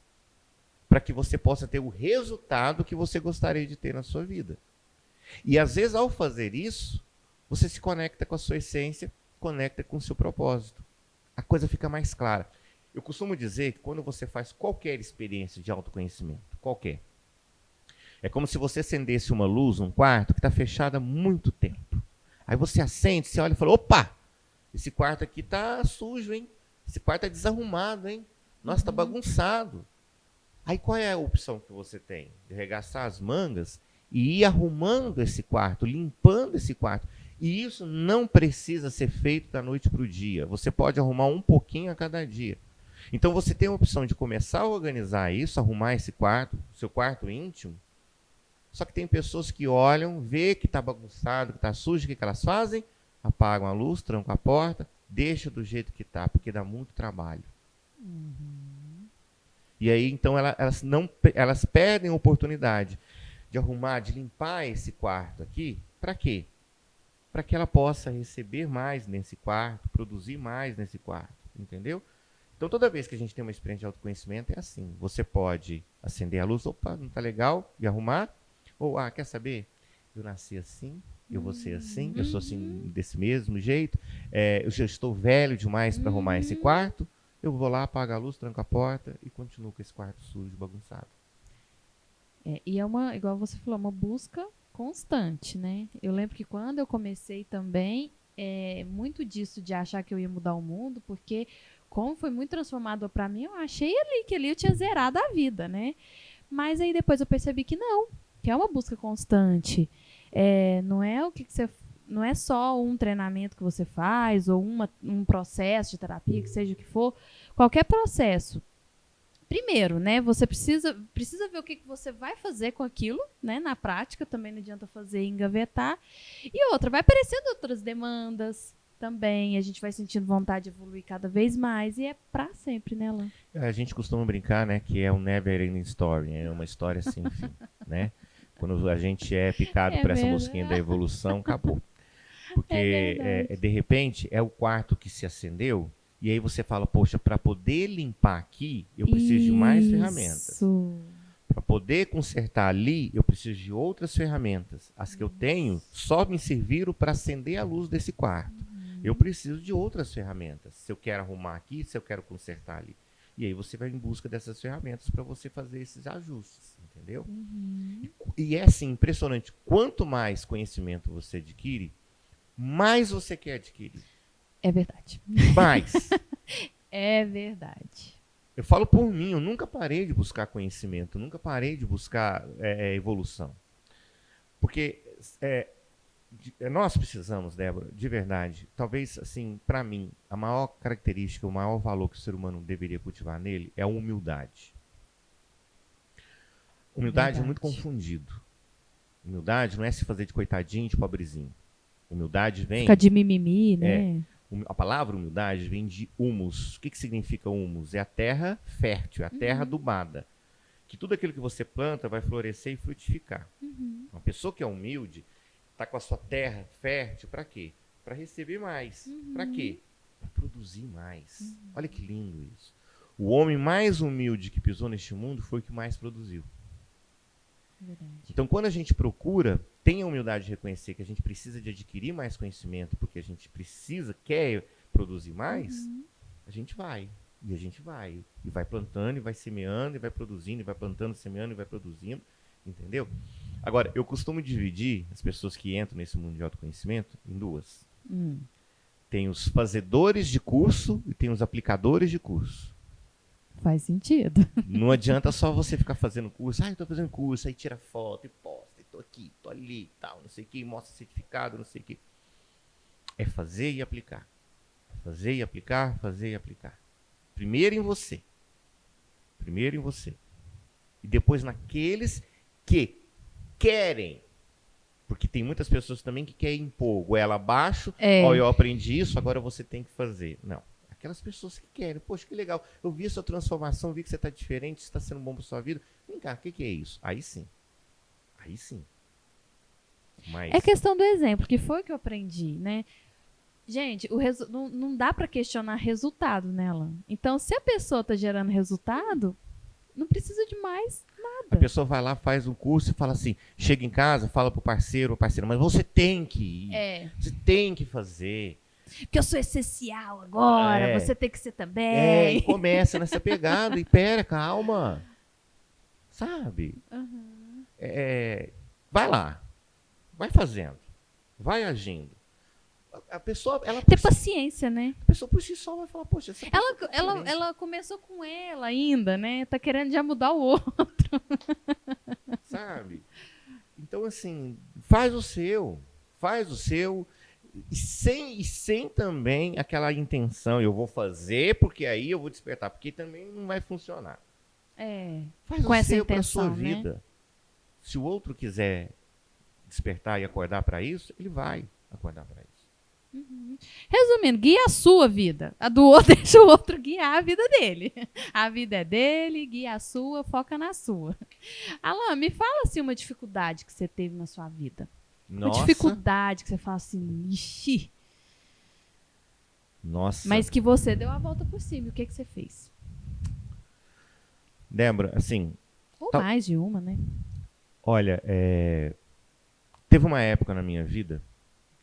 para que você possa ter o resultado que você gostaria de ter na sua vida. E às vezes, ao fazer isso, você se conecta com a sua essência, conecta com o seu propósito. A coisa fica mais clara. Eu costumo dizer que quando você faz qualquer experiência de autoconhecimento, qualquer, é como se você acendesse uma luz num quarto que está fechado há muito tempo. Aí você acende, você olha e fala, opa, esse quarto aqui está sujo, hein? Esse quarto está desarrumado, hein? Nossa, está bagunçado. Aí qual é a opção que você tem? De arregaçar as mangas e ir arrumando esse quarto, limpando esse quarto. E isso não precisa ser feito da noite para o dia. Você pode arrumar um pouquinho a cada dia. Então você tem a opção de começar a organizar isso, arrumar esse quarto, seu quarto íntimo. Só que tem pessoas que olham, vê que está bagunçado, que está sujo, o que elas fazem? Apagam a luz, trancam a porta, deixam do jeito que está, porque dá muito trabalho. E aí, então, elas perdem a oportunidade de arrumar, de limpar esse quarto aqui. Para quê? Para que ela possa receber mais nesse quarto, produzir mais nesse quarto, entendeu? Então, toda vez que a gente tem uma experiência de autoconhecimento, é assim. Você pode acender a luz, opa, não está legal, e arrumar. Ou, quer saber? Eu nasci assim, eu vou ser assim, eu sou assim desse mesmo jeito. Eu já estou velho demais para arrumar esse quarto. Eu vou lá, apago a luz, tranco a porta e continuo com esse quarto sujo, bagunçado. E é igual você falou, uma busca constante, né? Eu lembro que quando eu comecei também, muito disso de achar que eu ia mudar o mundo, porque como foi muito transformador para mim, eu achei que ali eu tinha zerado a vida, né? Mas aí depois eu percebi que não, que é uma busca constante. Não é o que você... Não é só um treinamento que você faz ou um processo de terapia, que seja o que for. Qualquer processo. Primeiro, né, você precisa ver o que você vai fazer com aquilo, né, na prática. Também não adianta fazer e engavetar. E outra, vai aparecendo outras demandas também. A gente vai sentindo vontade de evoluir cada vez mais. E é pra sempre, né, Alan? A gente costuma brincar, né, que é um never ending story. É uma história sem fim, né? Quando a gente é picado por essa mosquinha da evolução, acabou. Porque, de repente, é o quarto que se acendeu, e aí você fala, poxa, para poder limpar aqui, eu preciso de mais ferramentas. Para poder consertar ali, eu preciso de outras ferramentas. As que eu tenho só me serviram para acender a luz desse quarto. Eu preciso de outras ferramentas. Se eu quero arrumar aqui, se eu quero consertar ali. E aí você vai em busca dessas ferramentas para você fazer esses ajustes, entendeu? E é assim, impressionante. Quanto mais conhecimento você adquire, mais você quer adquirir. É verdade. Mais. É verdade. Eu falo por mim, eu nunca parei de buscar conhecimento, nunca parei de buscar evolução. Porque nós precisamos, Débora, de verdade, talvez, assim, para mim, a maior característica, o maior valor que o ser humano deveria cultivar nele é a humildade. Humildade é muito confundido. Humildade não é se fazer de coitadinho, de pobrezinho. Humildade vem... Fica de mimimi, né? A palavra humildade vem de humus. O que significa humus? É a terra fértil, é a terra adubada. Que tudo aquilo que você planta vai florescer e frutificar. Uma pessoa que é humilde está com a sua terra fértil para quê? Para receber mais. Para quê? vai produzir mais. Olha que lindo isso. O homem mais humilde que pisou neste mundo foi o que mais produziu. Verdade. Então, quando a gente procura, tem a humildade de reconhecer que a gente precisa de adquirir mais conhecimento, porque a gente quer produzir mais, a gente vai. E a gente vai. E vai plantando, e vai semeando, e vai produzindo, e vai plantando, semeando, e vai produzindo. Entendeu? Agora, eu costumo dividir as pessoas que entram nesse mundo de autoconhecimento em duas. Tem os fazedores de curso e tem os aplicadores de curso. Faz sentido. Não adianta só você ficar fazendo curso. Eu tô fazendo curso, aí tira foto e posta, e tô aqui, tô ali, tal, não sei o que, mostra certificado, não sei o que. É fazer e aplicar. Fazer e aplicar, fazer e aplicar. Primeiro em você. Primeiro em você. E depois naqueles que querem. Porque tem muitas pessoas também que querem impor goela abaixo. Ó, eu aprendi isso, agora você tem que fazer. Não. Aquelas pessoas que querem. Poxa, que legal. Eu vi a sua transformação, vi que você está diferente, você está sendo bom para sua vida. Vem cá, o que é isso? Aí sim. Aí sim. Mas... É questão do exemplo, que foi que eu aprendi, né? Gente, não dá para questionar resultado nela. Então, se a pessoa está gerando resultado, não precisa de mais nada. A pessoa vai lá, faz um curso e fala assim, chega em casa, fala pro parceiro, mas você tem que ir. Você tem que fazer. Porque eu sou essencial agora, você tem que ser também. E começa nessa pegada, e pera, calma. Sabe? Vai lá. Vai fazendo. Vai agindo. A pessoa, ter paciência, né? A pessoa por si só vai falar, poxa, essa ela começou com ela ainda, né? Tá querendo já mudar o outro. Sabe? Então, assim, faz o seu. E sem também aquela intenção, eu vou fazer porque aí eu vou despertar, porque também não vai funcionar. Faz com o seu para a sua né? vida. Se o outro quiser despertar e acordar para isso, ele vai acordar para isso. Resumindo, guia a sua vida. A do outro, deixa o outro guiar a vida dele. A vida é dele, guia a sua, foca na sua. Alan, me fala assim uma dificuldade que você teve na sua vida. Nossa. Uma dificuldade que você fala assim, ixi. Nossa. Mas que você deu a volta por cima. E o que você fez? Débora, assim... Ou mais de uma, né? Olha, teve uma época na minha vida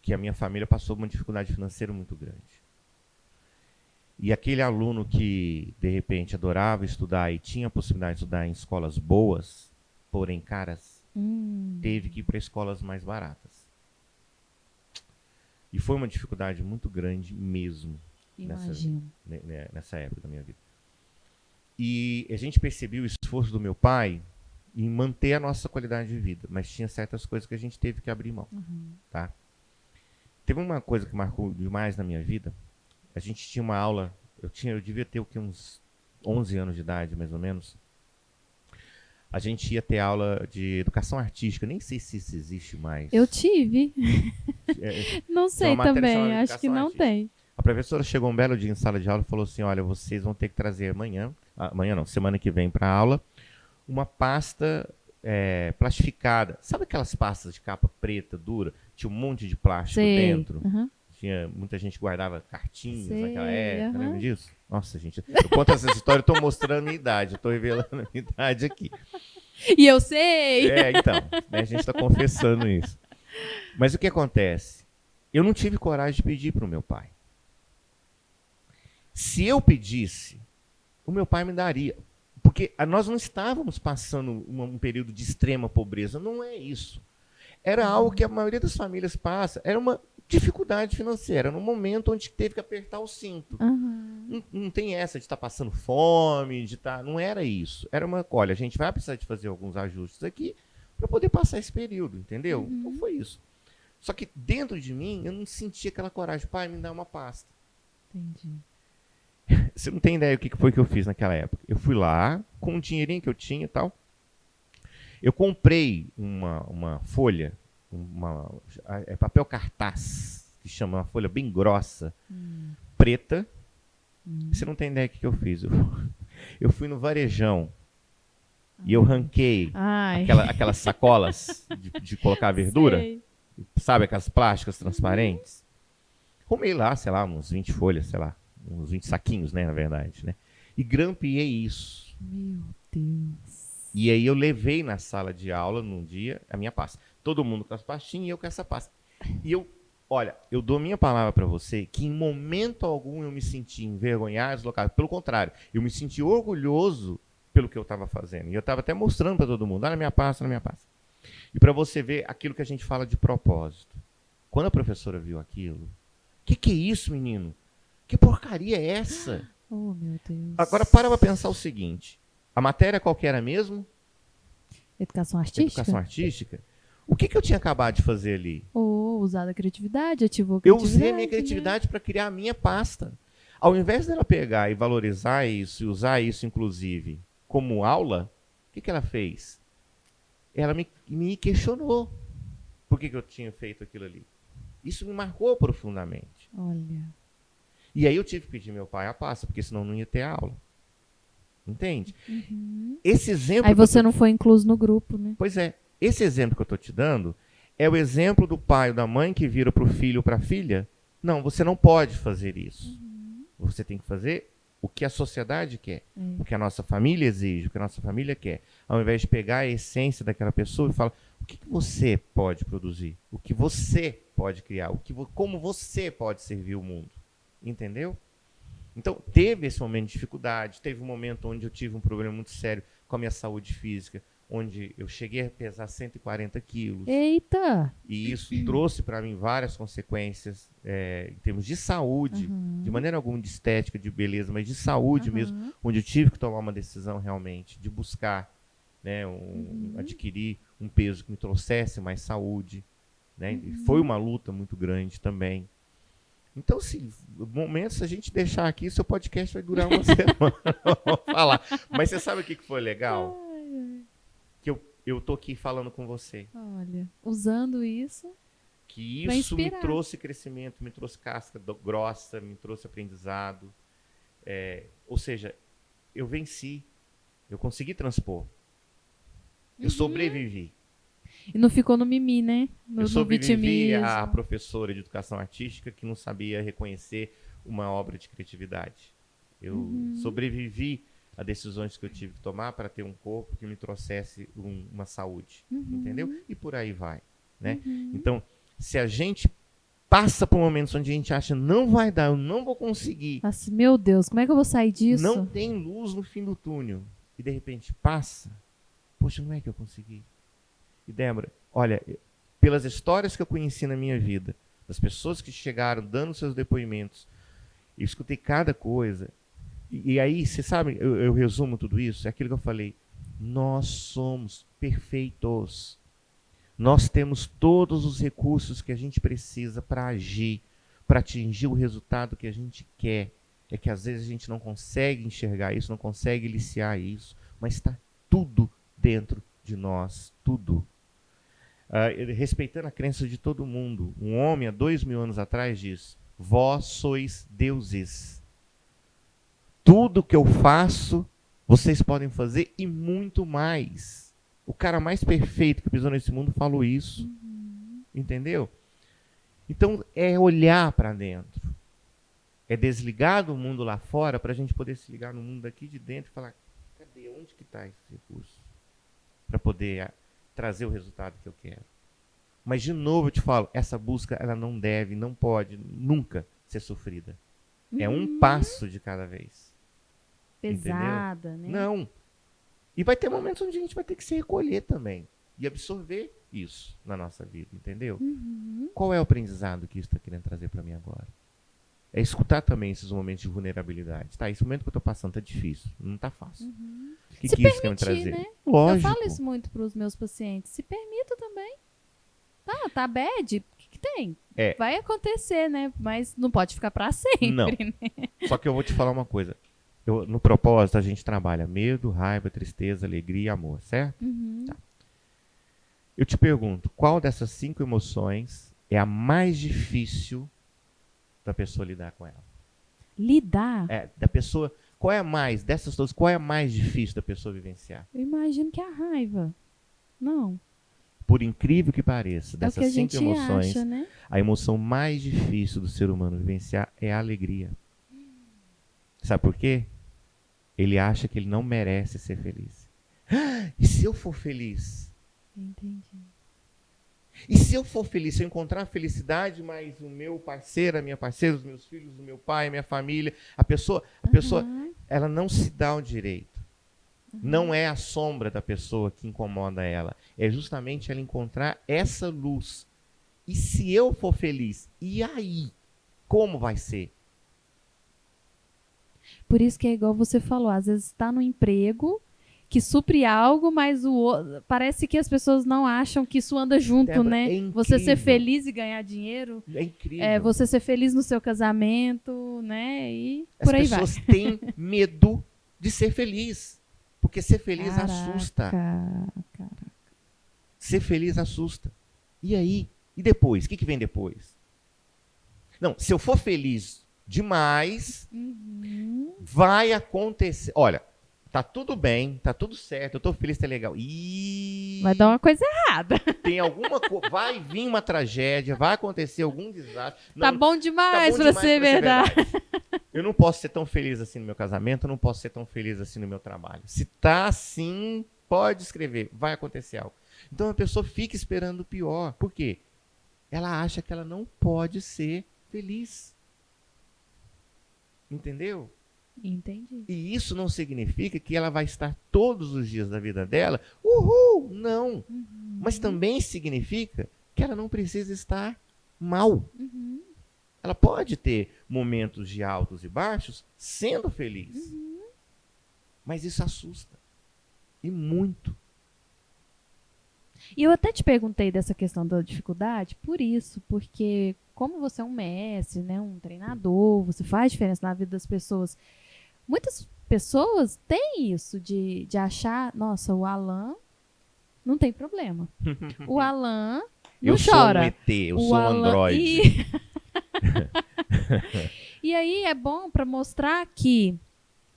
que a minha família passou por uma dificuldade financeira muito grande. E aquele aluno que, de repente, adorava estudar e tinha a possibilidade de estudar em escolas boas, porém caras, teve que ir para escolas mais baratas. E foi uma dificuldade muito grande mesmo nessa época da minha vida. E a gente percebeu o esforço do meu pai em manter a nossa qualidade de vida, mas tinha certas coisas que a gente teve que abrir mão. Tá? Teve uma coisa que marcou demais na minha vida. A gente tinha uma aula, eu devia ter uns 11 anos de idade, mais ou menos. A gente ia ter aula de educação artística, nem sei se isso existe mais. Eu tive. Não sei também, acho que não tem. A professora chegou um belo dia em sala de aula e falou assim, olha, vocês vão ter que trazer semana que vem para a aula, uma pasta plastificada. Sabe aquelas pastas de capa preta, dura? Tinha um monte de plástico dentro. Tinha, muita gente guardava cartinhas naquela época, lembra disso? Nossa, gente, eu conto essa história, eu estou mostrando a minha idade, eu estou revelando a minha idade aqui. E eu sei! Então, né, a gente está confessando isso. Mas o que acontece? Eu não tive coragem de pedir para o meu pai. Se eu pedisse, o meu pai me daria. Porque nós não estávamos passando um período de extrema pobreza, não é isso. Era algo que a maioria das famílias passa, era uma dificuldade financeira, no momento onde teve que apertar o cinto. Não tem essa de estar passando fome, não era isso. Era olha, a gente vai precisar de fazer alguns ajustes aqui para poder passar esse período, entendeu? Então foi isso. Só que dentro de mim, eu não sentia aquela coragem, pai, me dá uma pasta. Entendi. Você não tem ideia o que foi que eu fiz naquela época. Eu fui lá, com o dinheirinho que eu tinha e tal. Eu comprei uma folha, papel cartaz, que chama uma folha bem grossa, preta. Você não tem ideia do que eu fiz. Eu fui no varejão e eu ranquei aquelas sacolas de colocar verdura. Sei. Sabe aquelas plásticas transparentes? Arrumei lá, sei lá, uns 20 folhas, sei lá, uns 20 saquinhos, né, na verdade, né? E grampeei isso. Meu Deus. E aí eu levei na sala de aula, num dia, a minha pasta. Todo mundo com as pastinhas e eu com essa pasta. E olha, eu dou minha palavra para você que em momento algum eu me senti envergonhado, deslocado. Pelo contrário, eu me senti orgulhoso pelo que eu estava fazendo. E eu estava até mostrando para todo mundo, olha a minha pasta, olha a minha pasta. E para você ver aquilo que a gente fala de propósito. Quando a professora viu aquilo, que é isso, menino? Que porcaria é essa? Oh, meu Deus. Agora para pensar o seguinte. A matéria qual que era mesmo? Educação artística? Educação artística. O que eu tinha acabado de fazer ali? Usar a criatividade, ativou a Eu criatividade. usei a minha criatividade para criar a minha pasta. Ao invés dela pegar e valorizar isso, e usar isso, inclusive, como aula, o que ela fez? Ela me questionou por que eu tinha feito aquilo ali. Isso me marcou profundamente. Olha. E aí eu tive que pedir meu pai a pasta, porque senão não ia ter aula. Entende? Uhum. Esse exemplo... Aí você não foi incluso no grupo, né? Pois é. Esse exemplo que eu estou te dando é o exemplo do pai ou da mãe que vira para o filho ou para a filha. Não, você não pode fazer isso. Você tem que fazer o que a sociedade quer, o que a nossa família exige, o que a nossa família quer. Ao invés de pegar a essência daquela pessoa e falar o que você pode produzir, o que você pode criar, como você pode servir o mundo. Entendeu? Então, teve esse momento de dificuldade, teve um momento onde eu tive um problema muito sério com a minha saúde física, onde eu cheguei a pesar 140 quilos. Eita! E isso trouxe para mim várias consequências em termos de saúde, de maneira alguma de estética, de beleza, mas de saúde mesmo, onde eu tive que tomar uma decisão realmente de buscar, né, adquirir um peso que me trouxesse mais saúde. Né? E foi uma luta muito grande também. Então, assim, momentos, se a gente deixar aqui, seu podcast vai durar uma semana. Vamos falar. Mas você sabe o que foi legal? Que eu tô aqui falando com você. Olha, usando isso. Que isso me trouxe crescimento, me trouxe casca grossa, me trouxe aprendizado. Ou seja, eu venci. Eu consegui transpor. Eu sobrevivi. E não ficou no mimi, né? Eu sobrevivi à professora de educação artística que não sabia reconhecer uma obra de criatividade. Eu sobrevivi a decisões que eu tive que tomar para ter um corpo que me trouxesse uma saúde. Entendeu? E por aí vai. Né? Então, se a gente passa por momentos onde a gente acha não vai dar, eu não vou conseguir. Nossa, meu Deus, como é que eu vou sair disso? Não tem luz no fim do túnel. E de repente passa. Poxa, como é que eu consegui? E Débora, olha, pelas histórias que eu conheci na minha vida, das pessoas que chegaram dando seus depoimentos, eu escutei cada coisa. E aí, você sabe, eu resumo tudo isso, é aquilo que eu falei. Nós somos perfeitos. Nós temos todos os recursos que a gente precisa para agir, para atingir o resultado que a gente quer. É que às vezes a gente não consegue enxergar isso, não consegue iniciar isso, mas está tudo dentro de nós, tudo. Respeitando a crença de todo mundo. Um homem, há 2000 anos atrás, diz: vós sois deuses. Tudo que eu faço, vocês podem fazer e muito mais. O cara mais perfeito que pisou nesse mundo falou isso. Entendeu? Então, é olhar para dentro. É desligar do mundo lá fora para a gente poder se ligar no mundo daqui de dentro e falar: cadê? Onde que está esse recurso? Para poder trazer o resultado que eu quero. Mas, de novo, eu te falo, essa busca ela não deve, não pode, nunca ser sofrida. É um passo de cada vez. Pesada, entendeu? Né? Não. E vai ter momentos onde a gente vai ter que se recolher também. E absorver isso na nossa vida, entendeu? Qual é o aprendizado que isso está querendo trazer para mim agora? É escutar também esses momentos de vulnerabilidade. Tá, esse momento que eu estou passando tá difícil, não tá fácil. O que isso quer me trazer? Né? Lógico. Eu falo isso muito para os meus pacientes. Se permita também. Tá bad, o que tem? Vai acontecer, né? Mas não pode ficar para sempre. Não. Né? Só que eu vou te falar uma coisa. No propósito, a gente trabalha medo, raiva, tristeza, alegria e amor, certo? Tá. Eu te pergunto, qual dessas 5 emoções é a mais difícil da pessoa lidar com ela? Lidar? Da pessoa. Qual é a mais, dessas todas, qual é a mais difícil da pessoa vivenciar? Eu imagino que é a raiva. Não. Por incrível que pareça, É o que dessas a 5 gente emoções, acha, né? a emoção mais difícil do ser humano vivenciar é a alegria. Sabe por quê? Ele acha que ele não merece ser feliz. E se eu for feliz? Entendi. E se eu for feliz, se eu encontrar a felicidade, mas o meu parceiro, a minha parceira, os meus filhos, o meu pai, a minha família, a pessoa, ela não se dá o direito. Não é a sombra da pessoa que incomoda ela. É justamente ela encontrar essa luz. E se eu for feliz? E aí? Como vai ser? Por isso que é igual você falou, às vezes está no emprego que supre algo, mas parece que as pessoas não acham que isso anda junto, Débora, né? é incrível. Você ser feliz e ganhar dinheiro, É incrível. você ser feliz no seu casamento, né? E As por aí vai. pessoas têm medo de ser feliz. Porque ser feliz assusta. Caraca. Ser feliz assusta. E aí? E depois? O que vem depois? Não, se eu for feliz demais, vai acontecer. Olha, tá tudo bem, tá tudo certo, eu tô feliz, tá legal. Vai dar uma coisa errada. Tem alguma coisa, vai vir uma tragédia, vai acontecer algum desastre. Tá bom demais pra ser verdade. Eu não posso ser tão feliz assim no meu casamento, eu não posso ser tão feliz assim no meu trabalho. Se tá assim, pode escrever, vai acontecer algo. Então a pessoa fica esperando o pior. Por quê? Ela acha que ela não pode ser feliz. Entendeu? Entendi. E isso não significa que ela vai estar todos os dias da vida dela, uhul, não. Mas também significa que ela não precisa estar mal. Ela pode ter momentos de altos e baixos sendo feliz. Mas isso assusta. E muito. E eu até te perguntei dessa questão da dificuldade por isso, porque como você é um mestre, né, um treinador, você faz diferença na vida das pessoas. Muitas pessoas têm isso de achar, nossa, o Alan não tem problema. O Alan não chora. Eu sou um ET, eu o sou um Alan... androide. E aí é bom para mostrar que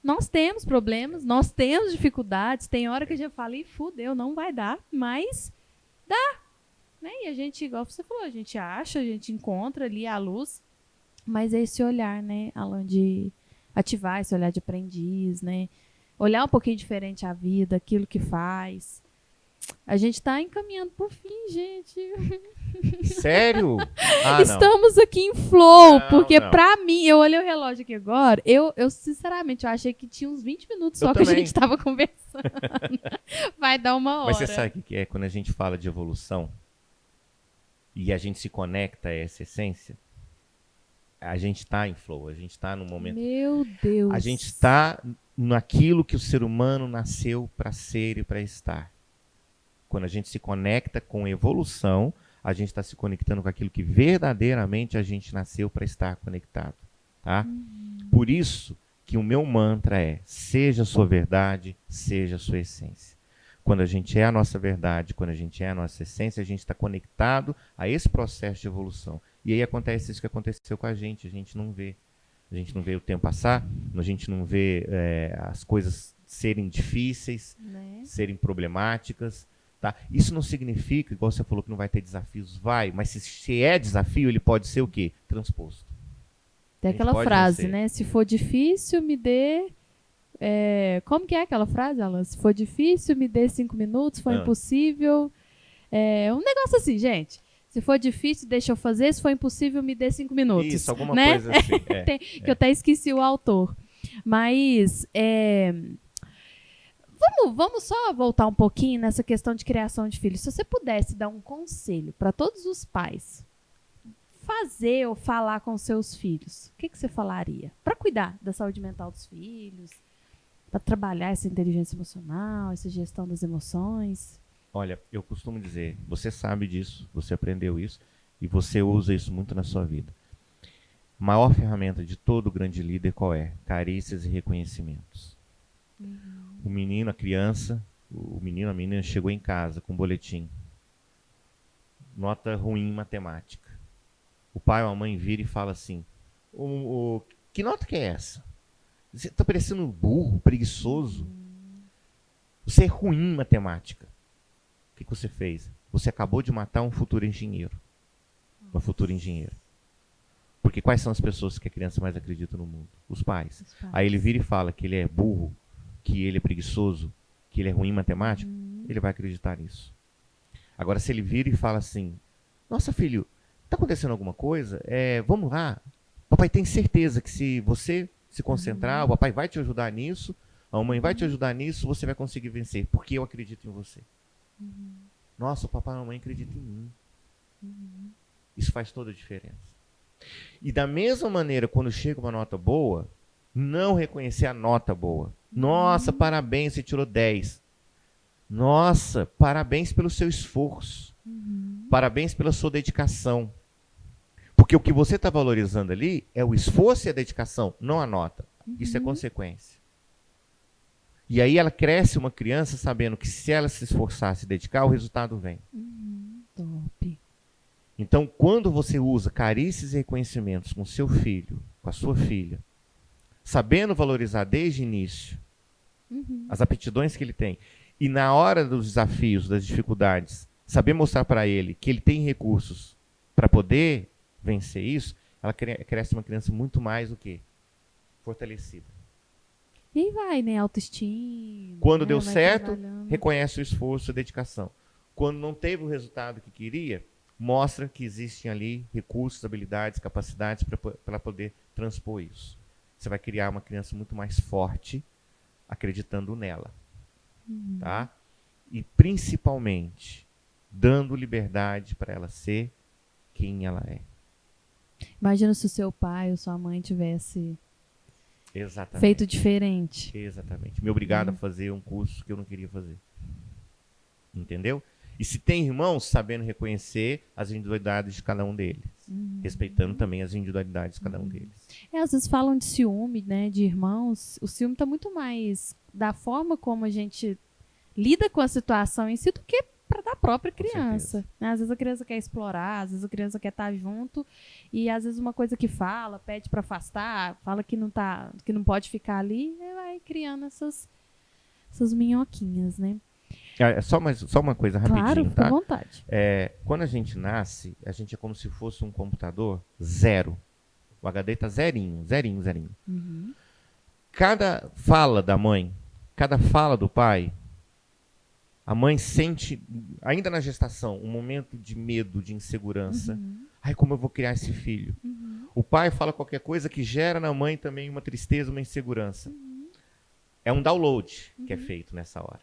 nós temos problemas, nós temos dificuldades, tem hora que a gente fala, ih, fudeu, não vai dar, mas dá. Né? E a gente, igual você falou, a gente acha, a gente encontra ali a luz, mas é esse olhar, né, Alan, de ativar esse olhar de aprendiz, né? Olhar um pouquinho diferente a vida, aquilo que faz. A gente tá encaminhando pro fim, gente. Sério? Estamos aqui em flow, Não, porque não. pra mim, eu olhei o relógio aqui agora, eu sinceramente, eu achei que tinha uns 20 minutos só que a gente tava conversando. Vai dar uma hora. Mas você sabe o que é? Quando a gente fala de evolução e a gente se conecta a essa essência, a gente está em flow, a gente está no momento... Meu Deus! A gente está naquilo que o ser humano nasceu para ser e para estar. Quando a gente se conecta com evolução, a gente está se conectando com aquilo que verdadeiramente a gente nasceu para estar conectado. Tá? Por isso que o meu mantra é: seja a sua verdade, seja a sua essência. Quando a gente é a nossa verdade, quando a gente é a nossa essência, a gente está conectado a esse processo de evolução. E aí acontece isso que aconteceu com a gente não vê. A gente não vê o tempo passar, a gente não vê as coisas serem difíceis, né? Serem problemáticas. Tá? Isso não significa, igual você falou, que não vai ter desafios. Vai, mas se é desafio, ele pode ser o quê? Transposto. Tem aquela frase, né? Se for difícil, me dê... como que é aquela frase, Alan? Se for difícil, me dê 5 minutos. Se for impossível... um negócio assim, gente. Se for difícil, deixa eu fazer. Se for impossível, me dê 5 minutos. Isso, alguma né? coisa assim. Que eu até esqueci o autor. Mas... Vamos só voltar um pouquinho nessa questão de criação de filhos. Se você pudesse dar um conselho para todos os pais fazer ou falar com seus filhos, o que você falaria? Para cuidar da saúde mental dos filhos, para trabalhar essa inteligência emocional, essa gestão das emoções? Olha, eu costumo dizer, você sabe disso, você aprendeu isso e você usa isso muito na sua vida. A maior ferramenta de todo grande líder qual é? Carícias e reconhecimentos. O menino, a criança, a menina chegou em casa com um boletim. Nota ruim em matemática. O pai ou a mãe vira e fala assim: que nota que é essa? Você está parecendo burro, preguiçoso. Você é ruim em matemática. O que você fez? você acabou de matar um futuro engenheiro. Uma futura engenheira. Porque quais são as pessoas que a criança mais acredita no mundo? Os pais. Aí ele vira e fala que ele é burro, que ele é preguiçoso, que ele é ruim em matemática, ele vai acreditar nisso. Agora, se ele vira e fala assim, nossa, filho, está acontecendo alguma coisa? Vamos lá. Papai tem certeza que se você se concentrar, o papai vai te ajudar nisso, a mamãe vai te ajudar nisso, você vai conseguir vencer, porque eu acredito em você. Nossa, o papai e a mamãe acreditam em mim. Isso faz toda a diferença. E da mesma maneira, quando chega uma nota boa, não reconhecer a nota boa. Nossa, parabéns, você tirou 10. Nossa, parabéns pelo seu esforço. Parabéns pela sua dedicação. Porque o que você está valorizando ali é o esforço e a dedicação, não a nota. Isso é consequência. E aí ela cresce uma criança sabendo que se ela se esforçar, se dedicar, o resultado vem. Top. Então, quando você usa carícias e reconhecimentos com seu filho, com a sua filha, sabendo valorizar desde o início as aptidões que ele tem, e na hora dos desafios, das dificuldades, saber mostrar para ele que ele tem recursos para poder vencer isso, ela cresce uma criança muito mais do que fortalecida. E aí vai, né? Autoestima. Quando deu vai certo, trabalhando. reconhece o esforço e a dedicação. Quando não teve o resultado que queria, mostra que existem ali recursos, habilidades, capacidades para poder transpor isso. Você vai criar uma criança muito mais forte, acreditando nela. Tá? E principalmente, dando liberdade para ela ser quem ela é. Imagina se o seu pai ou sua mãe tivesse Exatamente. feito diferente. Exatamente. Me obrigado a fazer um curso que eu não queria fazer. Entendeu? E se tem irmãos, sabendo reconhecer as individualidades de cada um deles. Respeitando também as individualidades de cada um deles. Às vezes falam de ciúme, né? De irmãos. O ciúme está muito mais da forma como a gente lida com a situação em si do que da própria criança. Né? Às vezes a criança quer explorar, às vezes a criança quer estar junto. E às vezes uma coisa que fala, pede para afastar, fala que não pode ficar ali, e vai criando essas minhoquinhas, né? Só uma coisa rapidinho, claro, fica tá? à vontade. Quando a gente nasce, a gente é como se fosse um computador zero. O HD está zerinho. Cada fala da mãe, cada fala do pai, a mãe sente, ainda na gestação, um momento de medo, de insegurança. Ai, como eu vou criar esse filho? O pai fala qualquer coisa que gera na mãe também uma tristeza, uma insegurança. É um download que é feito nessa hora.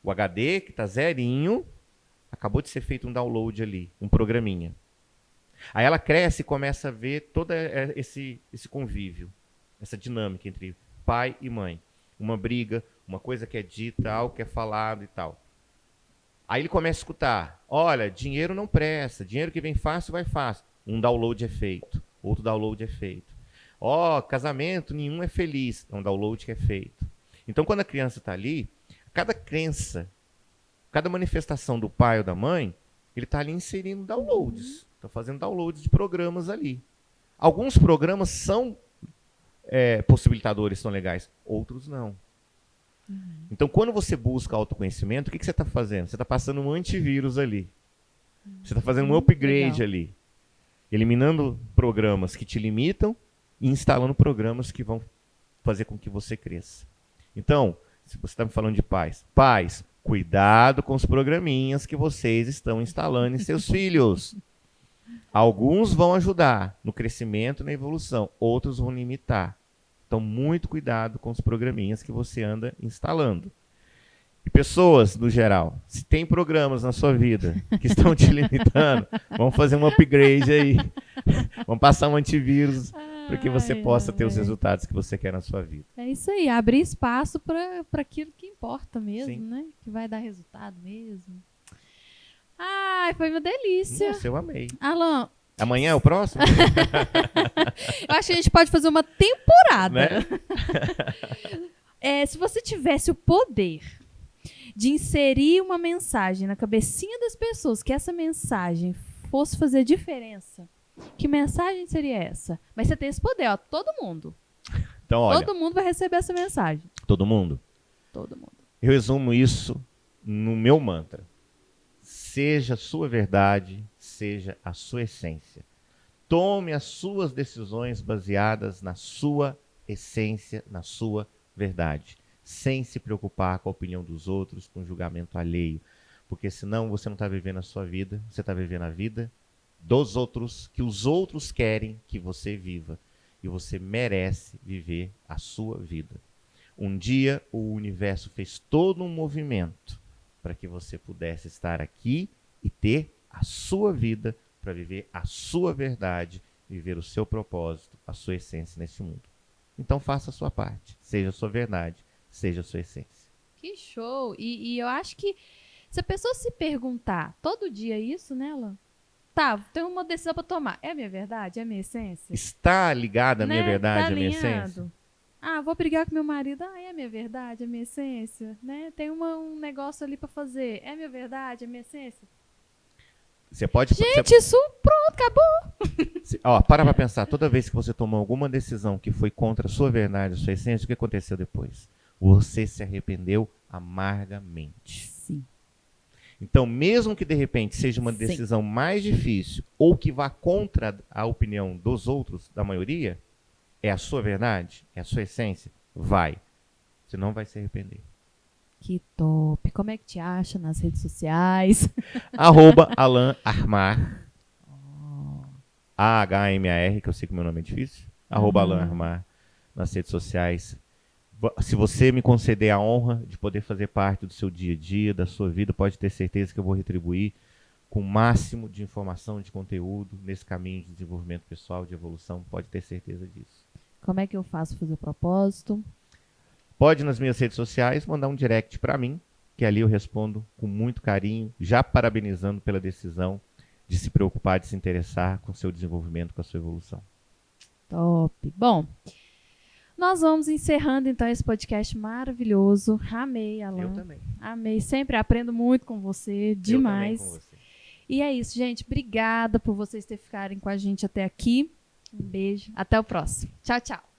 O HD, que está zerinho, acabou de ser feito um download ali, um programinha. Aí ela cresce e começa a ver todo esse convívio, essa dinâmica entre pai e mãe. Uma briga, uma coisa que é dita, algo que é falado e tal. Aí ele começa a escutar. Olha, dinheiro não presta, dinheiro que vem fácil, vai fácil. Um download é feito, outro download é feito. Casamento, nenhum é feliz. É um download que é feito. Então, quando a criança está ali, cada crença, cada manifestação do pai ou da mãe, ele está ali inserindo downloads. Está fazendo downloads de programas ali. Alguns programas são possibilitadores, são legais. Outros não. Então, quando você busca autoconhecimento, o que você está fazendo? Você está passando um antivírus ali. Você está fazendo um upgrade ali. Eliminando programas que te limitam e instalando programas que vão fazer com que você cresça. Então, se você está me falando de pais, cuidado com os programinhas que vocês estão instalando em seus filhos. Alguns vão ajudar no crescimento e na evolução, outros vão limitar. Então, muito cuidado com os programinhas que você anda instalando. E pessoas, no geral, se tem programas na sua vida que estão te limitando, vamos fazer um upgrade aí. Vamos passar um antivírus para que você possa ter os resultados que você quer na sua vida. É isso aí, abrir espaço para aquilo que importa mesmo, Sim. né? Que vai dar resultado mesmo. Ai, foi uma delícia. Nossa, eu amei. Alan, Amanhã é o próximo? eu acho que a gente pode fazer uma temporada. Né? Se você tivesse o poder de inserir uma mensagem na cabecinha das pessoas, que essa mensagem fosse fazer diferença, que mensagem seria essa? Mas você tem esse poder, ó, todo mundo. Então, olha, Todo mundo vai receber essa mensagem. todo mundo. Todo mundo. Eu resumo isso no meu mantra. seja a sua verdade, seja a sua essência. Tome as suas decisões baseadas na sua essência, na sua verdade, sem se preocupar com a opinião dos outros, com o julgamento alheio, porque senão você não está vivendo a sua vida, você está vivendo a vida dos outros, que os outros querem que você viva, e você merece viver a sua vida. Um dia o universo fez todo um movimento para que você pudesse estar aqui e ter a sua vida, para viver a sua verdade, viver o seu propósito, a sua essência nesse mundo. Então faça a sua parte, seja a sua verdade, seja a sua essência. Que show! E eu acho que se a pessoa se perguntar todo dia isso, né, Alan? Tá, tem uma decisão para tomar. É a minha verdade? É a minha essência? Está ligada a minha Né? verdade, Tá a minha alinhado? essência? Ah, vou brigar com meu marido. Ah, é a minha verdade? É a minha essência? Né? Tem um negócio ali para fazer. É a minha verdade? É a minha essência? Você pode... Gente, isso pronto, acabou. Para pensar, toda vez que você tomou alguma decisão que foi contra a sua verdade, a sua essência, o que aconteceu depois? Você se arrependeu amargamente. Sim. Então, mesmo que de repente seja uma Sim. decisão mais difícil ou que vá contra a opinião dos outros, da maioria, é a sua verdade, é a sua essência, vai. Você não vai se arrepender. Que top. Como é que te acha nas redes sociais? @Alan Armar. AHMAR, que eu sei que o meu nome é difícil. @Alan Armar nas redes sociais. Se você me conceder a honra de poder fazer parte do seu dia a dia, da sua vida, pode ter certeza que eu vou retribuir com o máximo de informação, de conteúdo nesse caminho de desenvolvimento pessoal, de evolução. Pode ter certeza disso. Como é que eu faço fazer o propósito? Pode nas minhas redes sociais mandar um direct para mim, que ali eu respondo com muito carinho, já parabenizando pela decisão de se preocupar, de se interessar com o seu desenvolvimento, com a sua evolução. Top. Bom, nós vamos encerrando então esse podcast maravilhoso. Amei, Alan. Eu também. Amei. Sempre aprendo muito com você. Demais. Eu também com você. E é isso, gente. Obrigada por vocês ficarem com a gente até aqui. Um beijo. Até o próximo. Tchau, tchau.